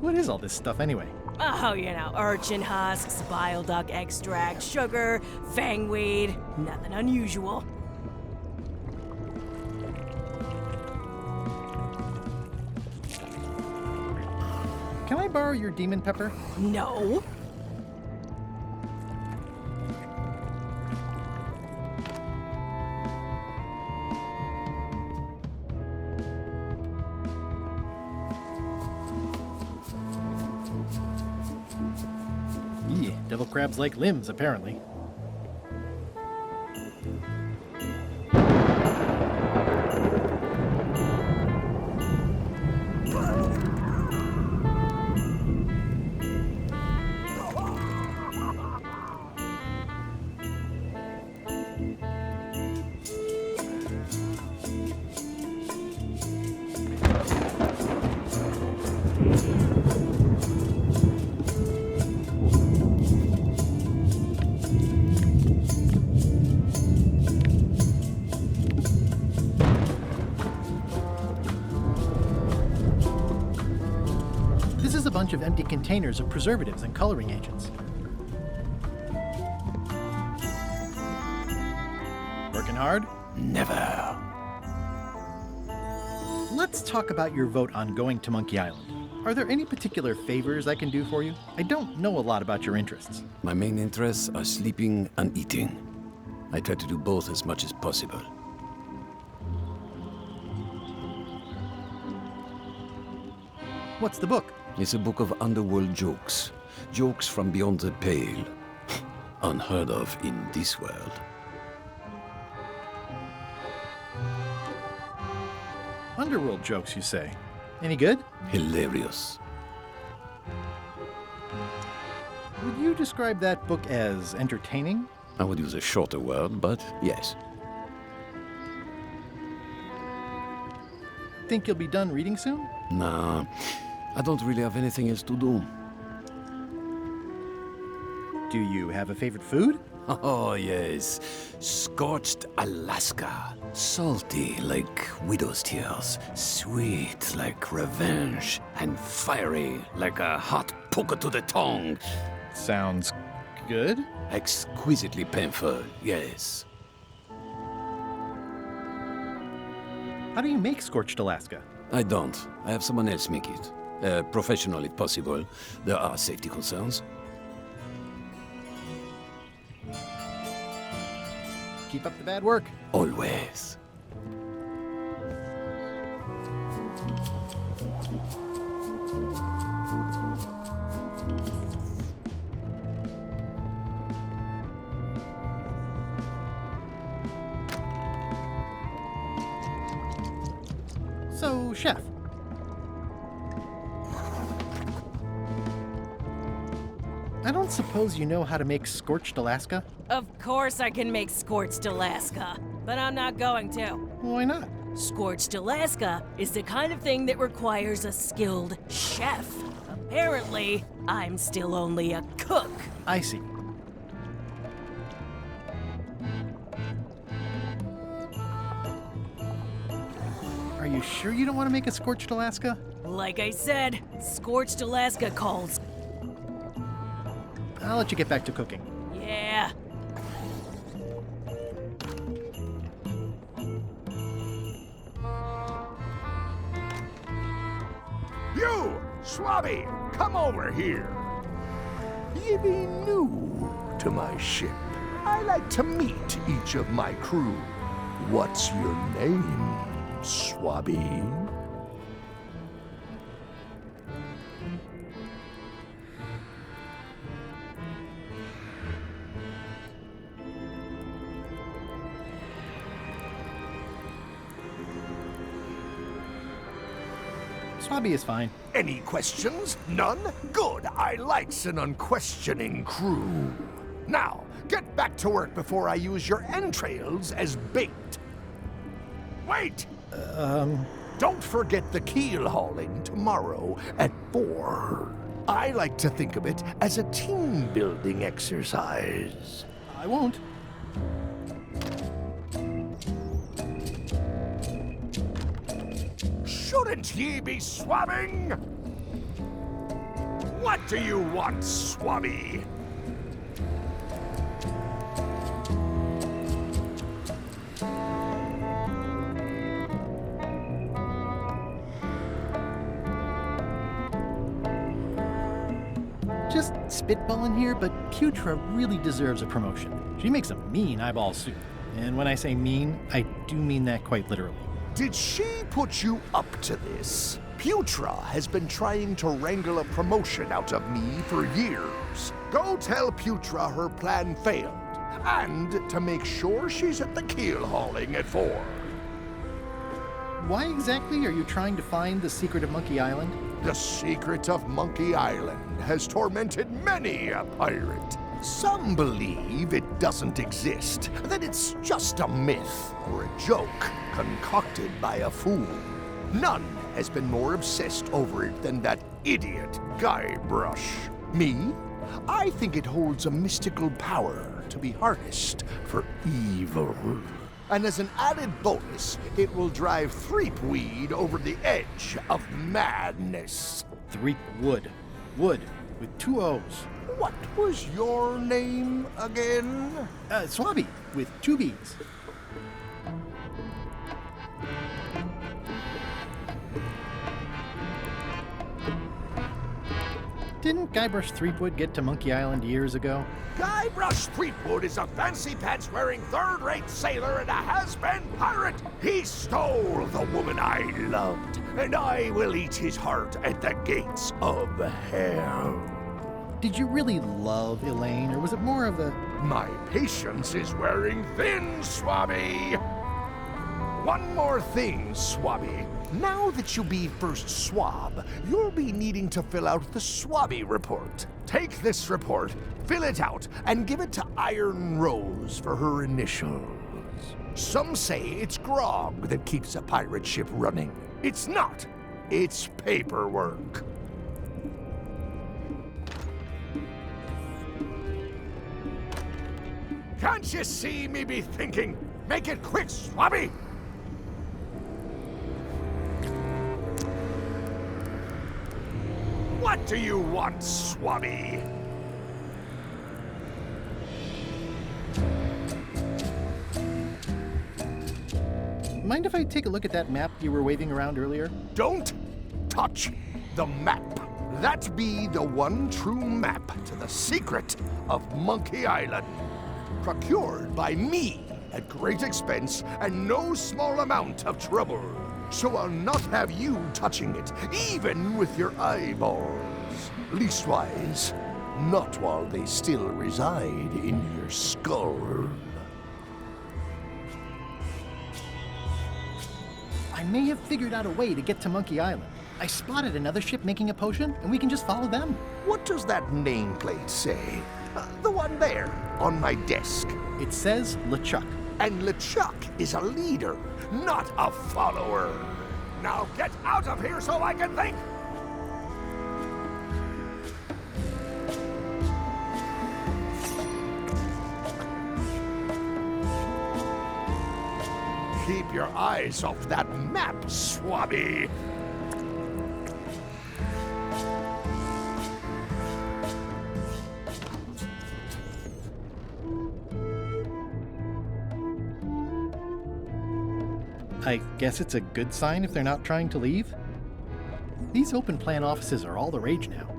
Speaker 2: What is all this stuff anyway?
Speaker 6: Oh, you know, urchin husks, bile duck extract, sugar, fangweed. Nothing unusual.
Speaker 2: Can I borrow your demon pepper?
Speaker 6: No.
Speaker 2: Yeah, devil crabs like limbs, apparently. This is a bunch of empty containers of preservatives and coloring agents. Working hard?
Speaker 9: Never.
Speaker 2: Let's talk about your vote on going to Monkey Island. Are there any particular favors I can do for you? I don't know a lot about your interests.
Speaker 9: My main interests are sleeping and eating. I try to do both as much as possible.
Speaker 2: What's the book?
Speaker 9: It's a book of underworld jokes. Jokes from beyond the pale. Unheard of in this world.
Speaker 2: Underworld jokes, you say? Any good?
Speaker 9: Hilarious.
Speaker 2: Would you describe that book as entertaining?
Speaker 9: I would use a shorter word, but yes.
Speaker 2: Think you'll be done reading soon?
Speaker 9: Nah, I don't really have anything else to do.
Speaker 2: Do you have a favorite food?
Speaker 9: Oh, yes. Scorched Alaska. Salty like widow's tears. Sweet like revenge. And fiery like a hot poker to the tongue.
Speaker 2: Sounds good.
Speaker 9: Exquisitely painful, yes.
Speaker 2: How do you make Scorched Alaska?
Speaker 9: I don't. I have someone else make it. Professional if possible. There are safety concerns.
Speaker 2: Keep up the bad work.
Speaker 9: Always.
Speaker 2: So, chef. I don't suppose you know how to make Scorched Alaska?
Speaker 6: Of course I can make Scorched Alaska, but I'm not going to.
Speaker 2: Why not?
Speaker 6: Scorched Alaska is the kind of thing that requires a skilled chef. Apparently, I'm still only a cook.
Speaker 2: I see. Are you sure you don't want to make a Scorched Alaska?
Speaker 6: Like I said, Scorched Alaska calls.
Speaker 2: I'll let you get back to cooking.
Speaker 6: Yeah,
Speaker 3: Swabby, come over here. Ye be new to my ship. I like to meet each of my crew. What's your name, Swabby?
Speaker 2: Swabby is fine.
Speaker 3: Any questions? None? Good. I likes an unquestioning crew. Now, get back to work before I use your entrails as bait. Wait! Don't forget the keel hauling tomorrow at 4. I like to think of it as a team-building exercise.
Speaker 2: I won't.
Speaker 3: Shouldn't ye be swabbing? What do you want, Swabby?
Speaker 2: Just spitballing here, but Putra really deserves a promotion. She makes a mean eyeball soup. And when I say mean, I do mean that quite literally.
Speaker 3: Did she put you up to this? Putra has been trying to wrangle a promotion out of me for years. Go tell Putra her plan failed, and to make sure she's at the keel hauling at 4.
Speaker 2: Why exactly are you trying to find the secret of Monkey Island?
Speaker 3: The secret of Monkey Island has tormented many a pirate. Some believe it doesn't exist, that it's just a myth or a joke concocted by a fool. None has been more obsessed over it than that idiot Guybrush. Me? I think it holds a mystical power to be harnessed for evil. And as an added bonus, it will drive Threepweed over the edge of madness.
Speaker 2: Threepwood. Wood, with 2 O's.
Speaker 3: What was your name again?
Speaker 2: Swabby, with 2 B's. Didn't Guybrush Threepwood get to Monkey Island years ago?
Speaker 3: Guybrush Tripwуда is a fancy-pants-wearing third-rate sailor and a has-been pirate. He stole the woman I loved, and I will eat his heart at the gates of hell.
Speaker 2: Did you really love Elaine, or was it more of a...
Speaker 3: My patience is wearing thin, Swabby. One more thing, Swabby. Now that you be first swab, you'll be needing to fill out the Swabby report. Take this report, fill it out, and give it to Iron Rose for her initials. Some say it's grog that keeps a pirate ship running. It's not. It's paperwork. Can't you see me be thinking? Make it quick, Swabby! What do you want, Swabby?
Speaker 2: Mind if I take a look at that map you were waving around earlier?
Speaker 3: Don't touch the map. That be the one true map to the secret of Monkey Island. Procured by me at great expense and no small amount of trouble. So I'll not have you touching it, even with your eyeballs. Leastwise, not while they still reside in your skull.
Speaker 2: I may have figured out a way to get to Monkey Island. I spotted another ship making a potion, and we can just follow them.
Speaker 3: What does that nameplate say? The one there, on my desk.
Speaker 2: It says LeChuck.
Speaker 3: And LeChuck is a leader, not a follower. Now get out of here so I can think! Keep your eyes off that map, Swabby!
Speaker 2: I guess it's a good sign if they're not trying to leave? These open plan offices are all the rage now.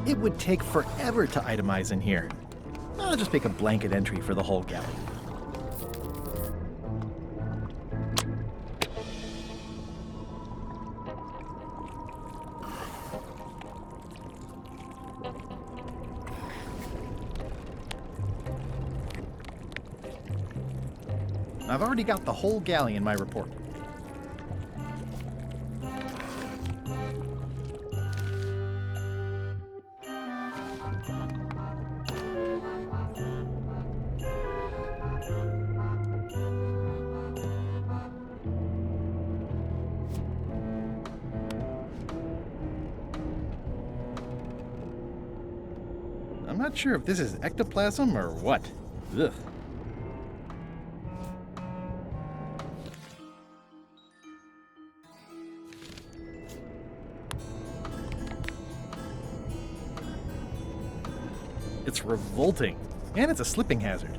Speaker 2: It would take forever to itemize in here. I'll just make a blanket entry for the whole galley. I've already got the whole galley in my report. I'm not sure if this is ectoplasm or what. Ugh. It's revolting, and it's a slipping hazard.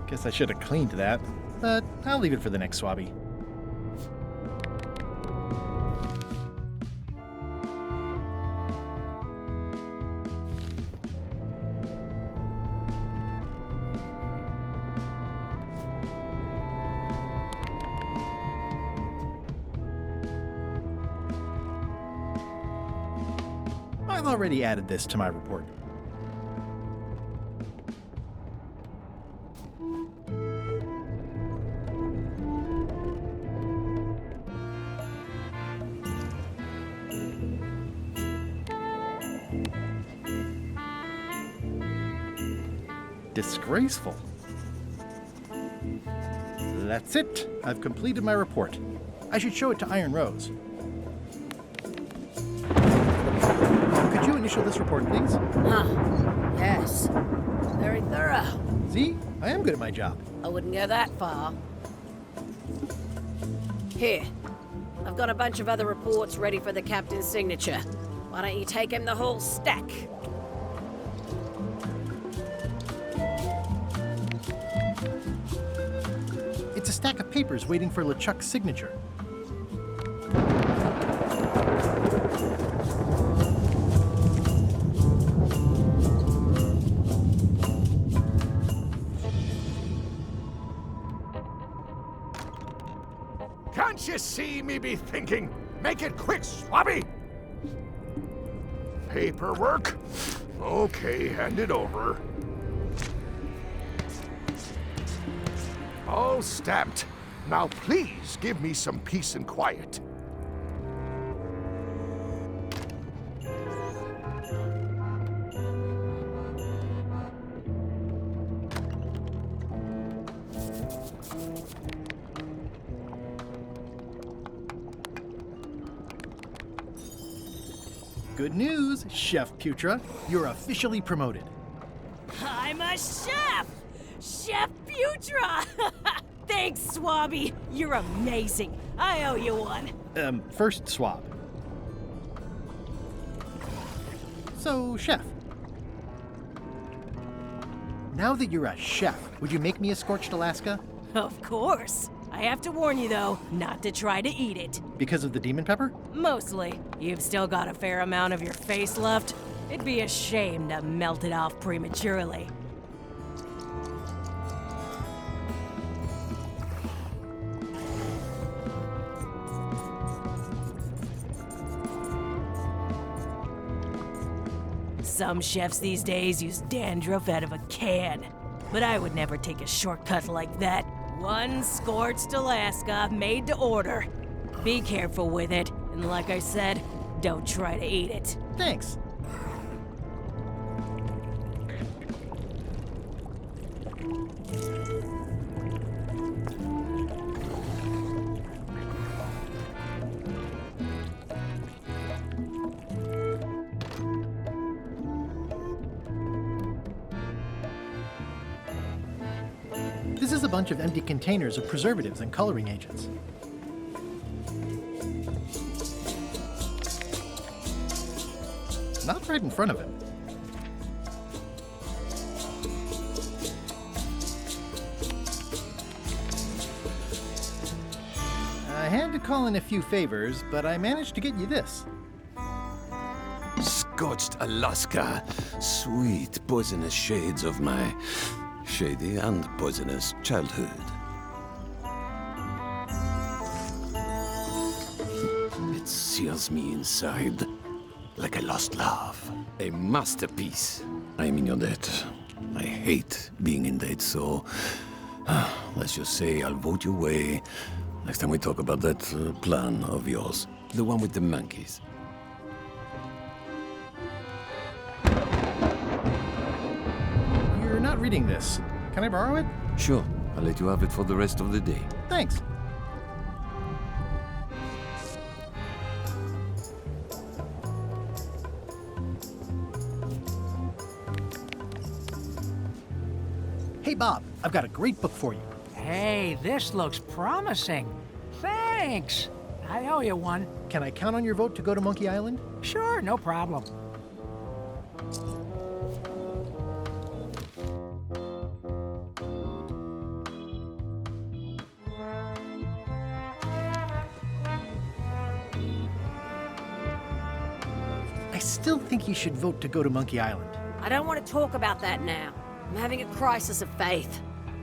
Speaker 2: Guess I should have cleaned that, but I'll leave it for the next swabby. I've already added this to my report. Disgraceful. That's it. I've completed my report. I should show it to Iron Rose. Could you initial this report, please?
Speaker 8: Huh. Yes. Very thorough.
Speaker 2: See? I am good at my job.
Speaker 8: I wouldn't go that far. Here. I've got a bunch of other reports ready for the captain's signature. Why don't you take him the whole stack?
Speaker 2: It's a stack of papers waiting for LeChuck's signature.
Speaker 3: Can't you see me be thinking? Make it quick, Swabby! Paperwork? Okay, hand it over. All stamped. Now please give me some peace and quiet.
Speaker 2: Good news, Chef Putra. You're officially promoted.
Speaker 6: I'm a chef! Chef Putra! Thanks, Swabby. You're amazing. I owe you one.
Speaker 2: First swab. So, Chef. Now that you're a chef, would you make me a scorched Alaska?
Speaker 6: Of course. I have to warn you, though, not to try to eat it.
Speaker 2: Because of the demon pepper?
Speaker 6: Mostly. You've still got a fair amount of your face left. It'd be a shame to melt it off prematurely. some chefs these days use dandruff out of a can. But I would never take a shortcut like that. One scorched Alaska, made to order. Be careful with it, and like I said, don't try to eat it.
Speaker 2: Thanks. This is a bunch of empty containers of preservatives and coloring agents. Not right in front of him. I had to call in a few favors, but I managed to get you this.
Speaker 9: Scorched Alaska, sweet poisonous shades of my shady and poisonous childhood. It seals me inside like a lost love. A masterpiece. I'm in your debt. I hate being in debt, so let's just say I'll vote your way next time we talk about that plan of yours. The one with the monkeys.
Speaker 2: You're not reading this. Can I borrow it?
Speaker 9: Sure, I'll let you have it for the rest of the day.
Speaker 2: Thanks. Hey, Bob, I've got a great book for you.
Speaker 7: Hey, this looks promising. Thanks. I owe you one.
Speaker 2: Can I count on your vote to go to Monkey Island?
Speaker 7: Sure, no problem.
Speaker 2: I still think you should vote to go to Monkey Island.
Speaker 8: I don't want to talk about that now. I'm having a crisis of faith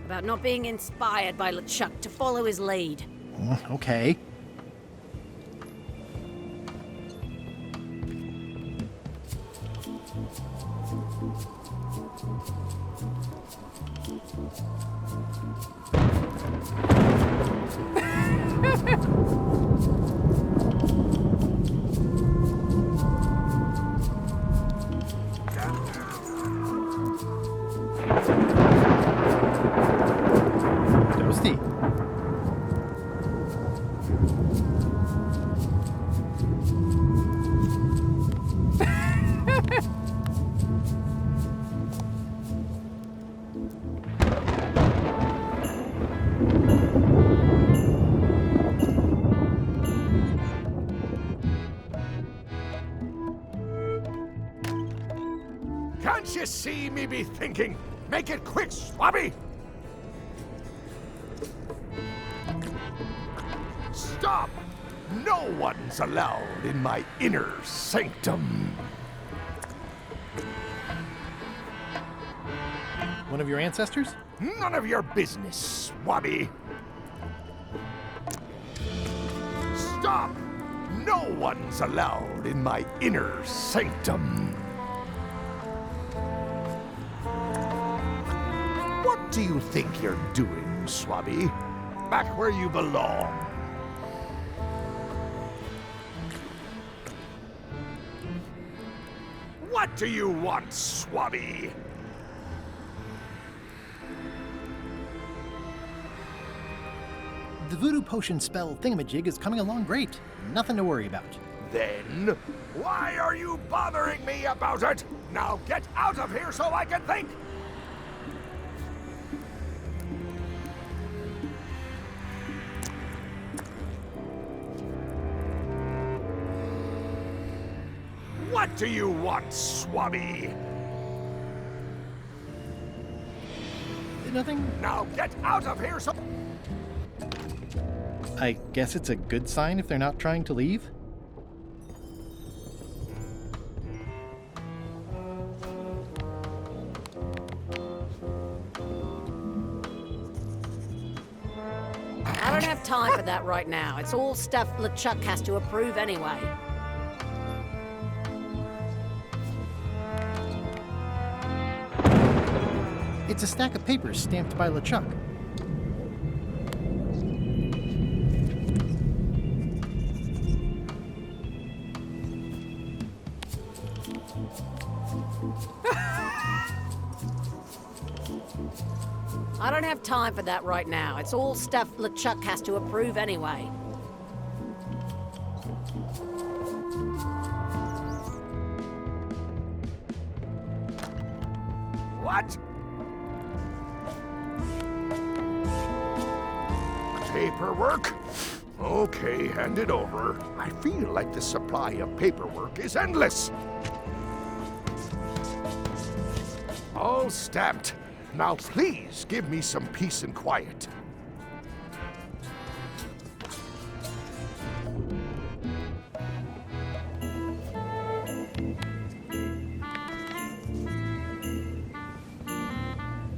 Speaker 8: about not being inspired by LeChuck to follow his lead.
Speaker 2: Okay. Toasty.
Speaker 3: Can't you see me be thinking? Make it quick, Swabby! Stop! No one's allowed in my inner sanctum.
Speaker 2: One of your ancestors?
Speaker 3: None of your business, Swabby. Stop! No one's allowed in my inner sanctum. What do you think you're doing, Swabby? Back where you belong. What do you want, Swabby?
Speaker 2: The voodoo potion spell thingamajig is coming along great. Nothing to worry about.
Speaker 3: Then, why are you bothering me about it? Now get out of here so I can think! What do you want, Swabby?
Speaker 2: Nothing.
Speaker 3: Now get out of here so...
Speaker 2: I guess it's a good sign if they're not trying to leave.
Speaker 8: I don't have time for that right now. It's all stuff LeChuck has to approve anyway.
Speaker 2: It's a stack of papers stamped by LeChuck.
Speaker 8: I don't have time for that right now. It's all stuff LeChuck has to approve anyway.
Speaker 3: What? Paperwork? Okay, hand it over. I feel like the supply of paperwork is endless. All stamped. Now please give me some peace and quiet.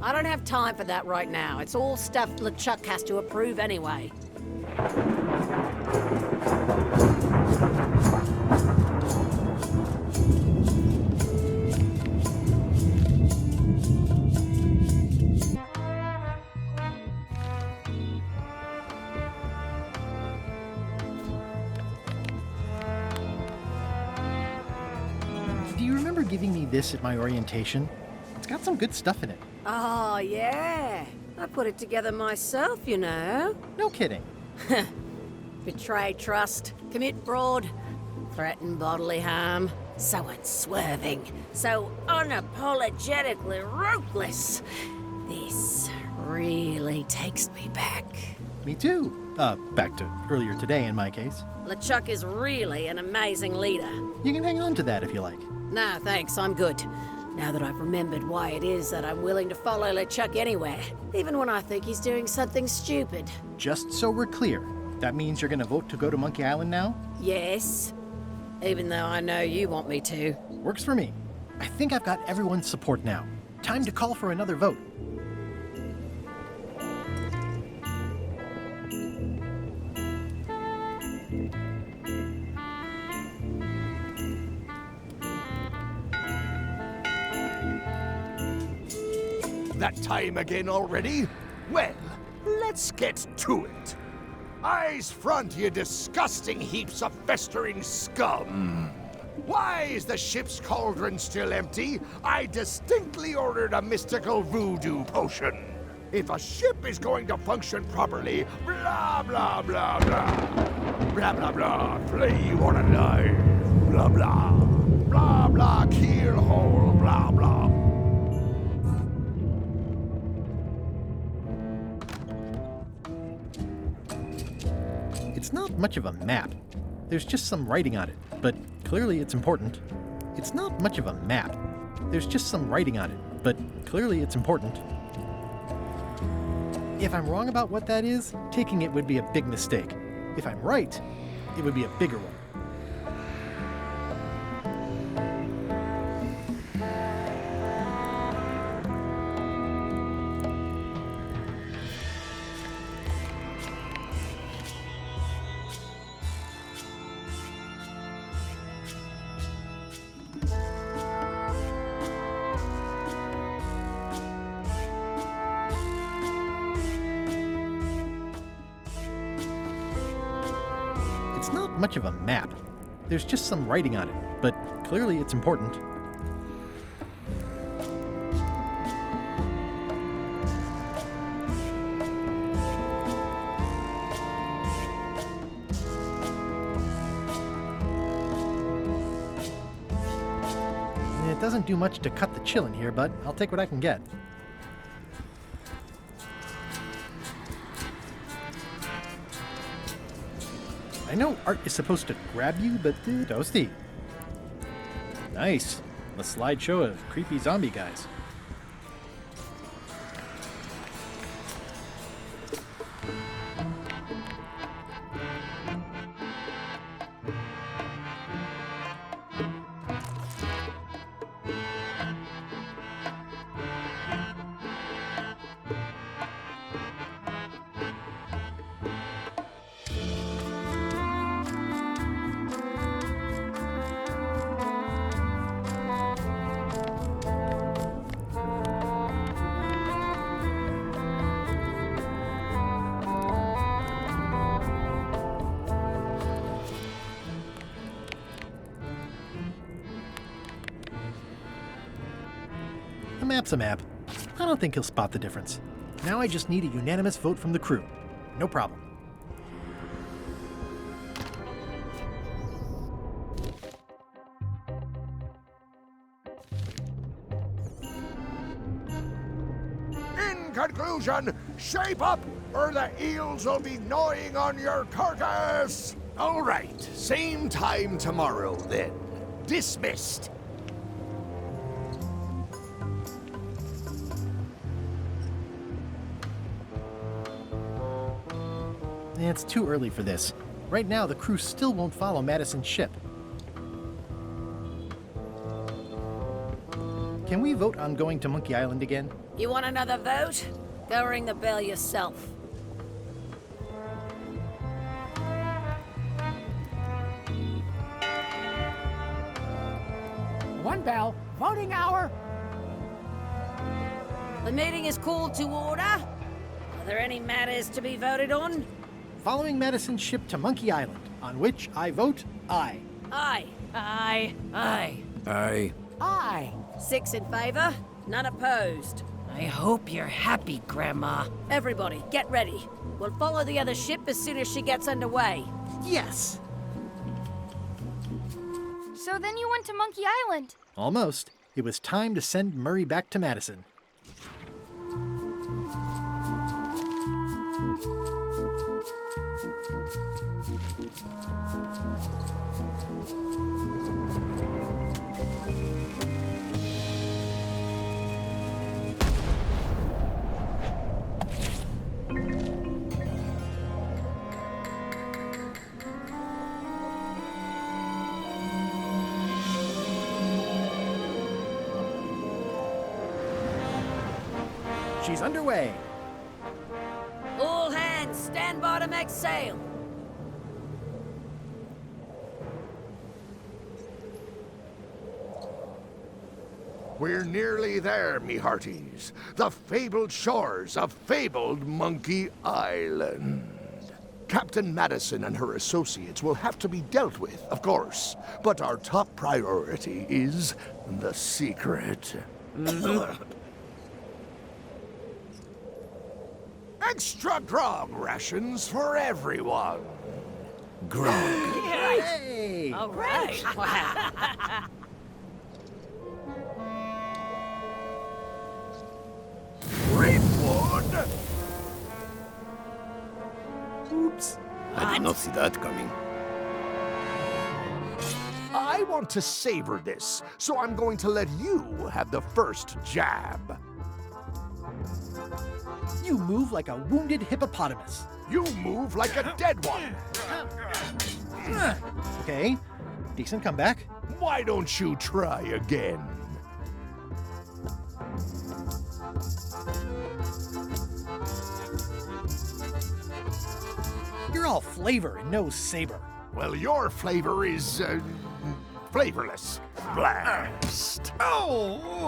Speaker 8: I don't have time for that right now. It's all stuff LeChuck has to approve anyway.
Speaker 2: Do you remember giving me this at my orientation? It's got some good stuff in it.
Speaker 8: Oh, yeah. I put it together myself, you know.
Speaker 2: No kidding.
Speaker 8: Betray trust, commit fraud, threaten bodily harm. So unswerving, so unapologetically ruthless. This really takes me back.
Speaker 2: Me too. Back to earlier today in my case.
Speaker 8: LeChuck is really an amazing leader.
Speaker 2: You can hang on to that if you like.
Speaker 8: No, thanks, I'm good. Now that I've remembered why it is that I'm willing to follow LeChuck anywhere, even when I think he's doing something stupid.
Speaker 2: Just so we're clear, that means you're gonna vote to go to Monkey Island now?
Speaker 8: Yes, even though I know you want me to.
Speaker 2: Works for me. I think I've got everyone's support now. Time to call for another vote.
Speaker 3: That time again already? Well, let's get to it. Eyes front, you disgusting heaps of festering scum! Why is the ship's cauldron still empty? I distinctly ordered a mystical voodoo potion. If a ship is going to function properly, blah, blah, blah, blah. Blah, blah, blah, play you wanna die. Blah, blah. Blah, blah, keel hole, blah, blah.
Speaker 2: It's not much of a map. There's just some writing on it, but clearly it's important. It's not much of a map. There's just some writing on it, but clearly it's important. If I'm wrong about what that is, taking it would be a big mistake. If I'm right, it would be a bigger one. It's not much of a map. There's just some writing on it, but clearly it's important. It doesn't do much to cut the chill in here, but I'll take what I can get. I know art is supposed to grab you, but toasty. Nice. A slideshow of creepy zombie guys. map's a map. I don't think he'll spot the difference. Now I just need a unanimous vote from the crew. No problem.
Speaker 3: In conclusion, shape up or the eels will be gnawing on your carcass! All right, same time tomorrow then. Dismissed.
Speaker 2: It's too early for this. Right now, the crew still won't follow Madison's ship. Can we vote on going to Monkey Island again?
Speaker 8: You want another vote? Go ring the bell yourself.
Speaker 7: One bell, voting hour.
Speaker 8: The meeting is called to order. Are there any matters to be voted on?
Speaker 2: Following Madison's ship to Monkey Island, on which I vote aye.
Speaker 8: Aye.
Speaker 6: Aye.
Speaker 8: Aye.
Speaker 9: Aye.
Speaker 7: Aye.
Speaker 8: 6 in favor, none opposed. I hope you're happy, Grandma. Everybody, get ready. We'll follow the other ship as soon as she gets underway.
Speaker 2: Yes!
Speaker 5: So then you went to Monkey Island.
Speaker 2: Almost. It was time to send Murray back to Madison. She's underway.
Speaker 8: All hands, stand by to make sail.
Speaker 3: We're nearly there, me hearties. The fabled shores of fabled Monkey Island. Captain Madison and her associates will have to be dealt with, of course. But our top priority is the secret. Extra grog rations for everyone.
Speaker 9: Grog.
Speaker 2: Hey!
Speaker 8: All right.
Speaker 3: Tripwood!
Speaker 2: Oops.
Speaker 9: I did not see that coming.
Speaker 3: I want to savor this, so I'm going to let you have the first jab.
Speaker 2: You move like a wounded hippopotamus.
Speaker 3: You move like a dead one.
Speaker 2: Okay, decent comeback.
Speaker 3: Why don't you try again?
Speaker 2: You're all flavor and no saber.
Speaker 3: Well, your flavor is, flavorless. Blast.
Speaker 2: Oh!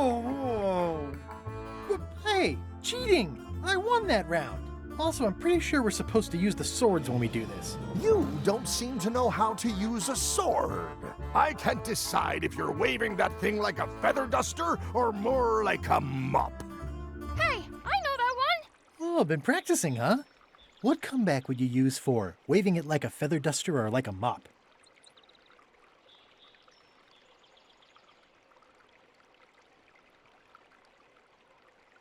Speaker 2: Hey, cheating! I won that round. Also, I'm pretty sure we're supposed to use the swords when we do this.
Speaker 3: You don't seem to know how to use a sword. I can't decide if you're waving that thing like a feather duster or more like a mop.
Speaker 5: Hey, I know that one.
Speaker 2: Oh, been practicing, huh? What comeback would you use for waving it like a feather duster or like a mop?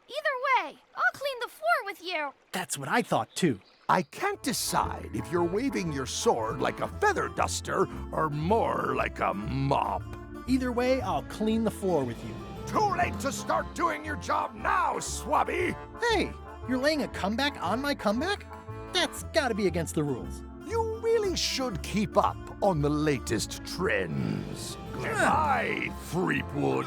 Speaker 5: Either way, I'll clean the floor with you.
Speaker 2: That's what I thought, too.
Speaker 3: I can't decide if you're waving your sword like a feather duster or more like a mop.
Speaker 2: Either way, I'll clean the floor with you.
Speaker 3: Too late to start doing your job now, Swabby!
Speaker 2: Hey, you're laying a comeback on my comeback? That's gotta be against the rules.
Speaker 3: You really should keep up on the latest trends. Goodbye, Threepwood.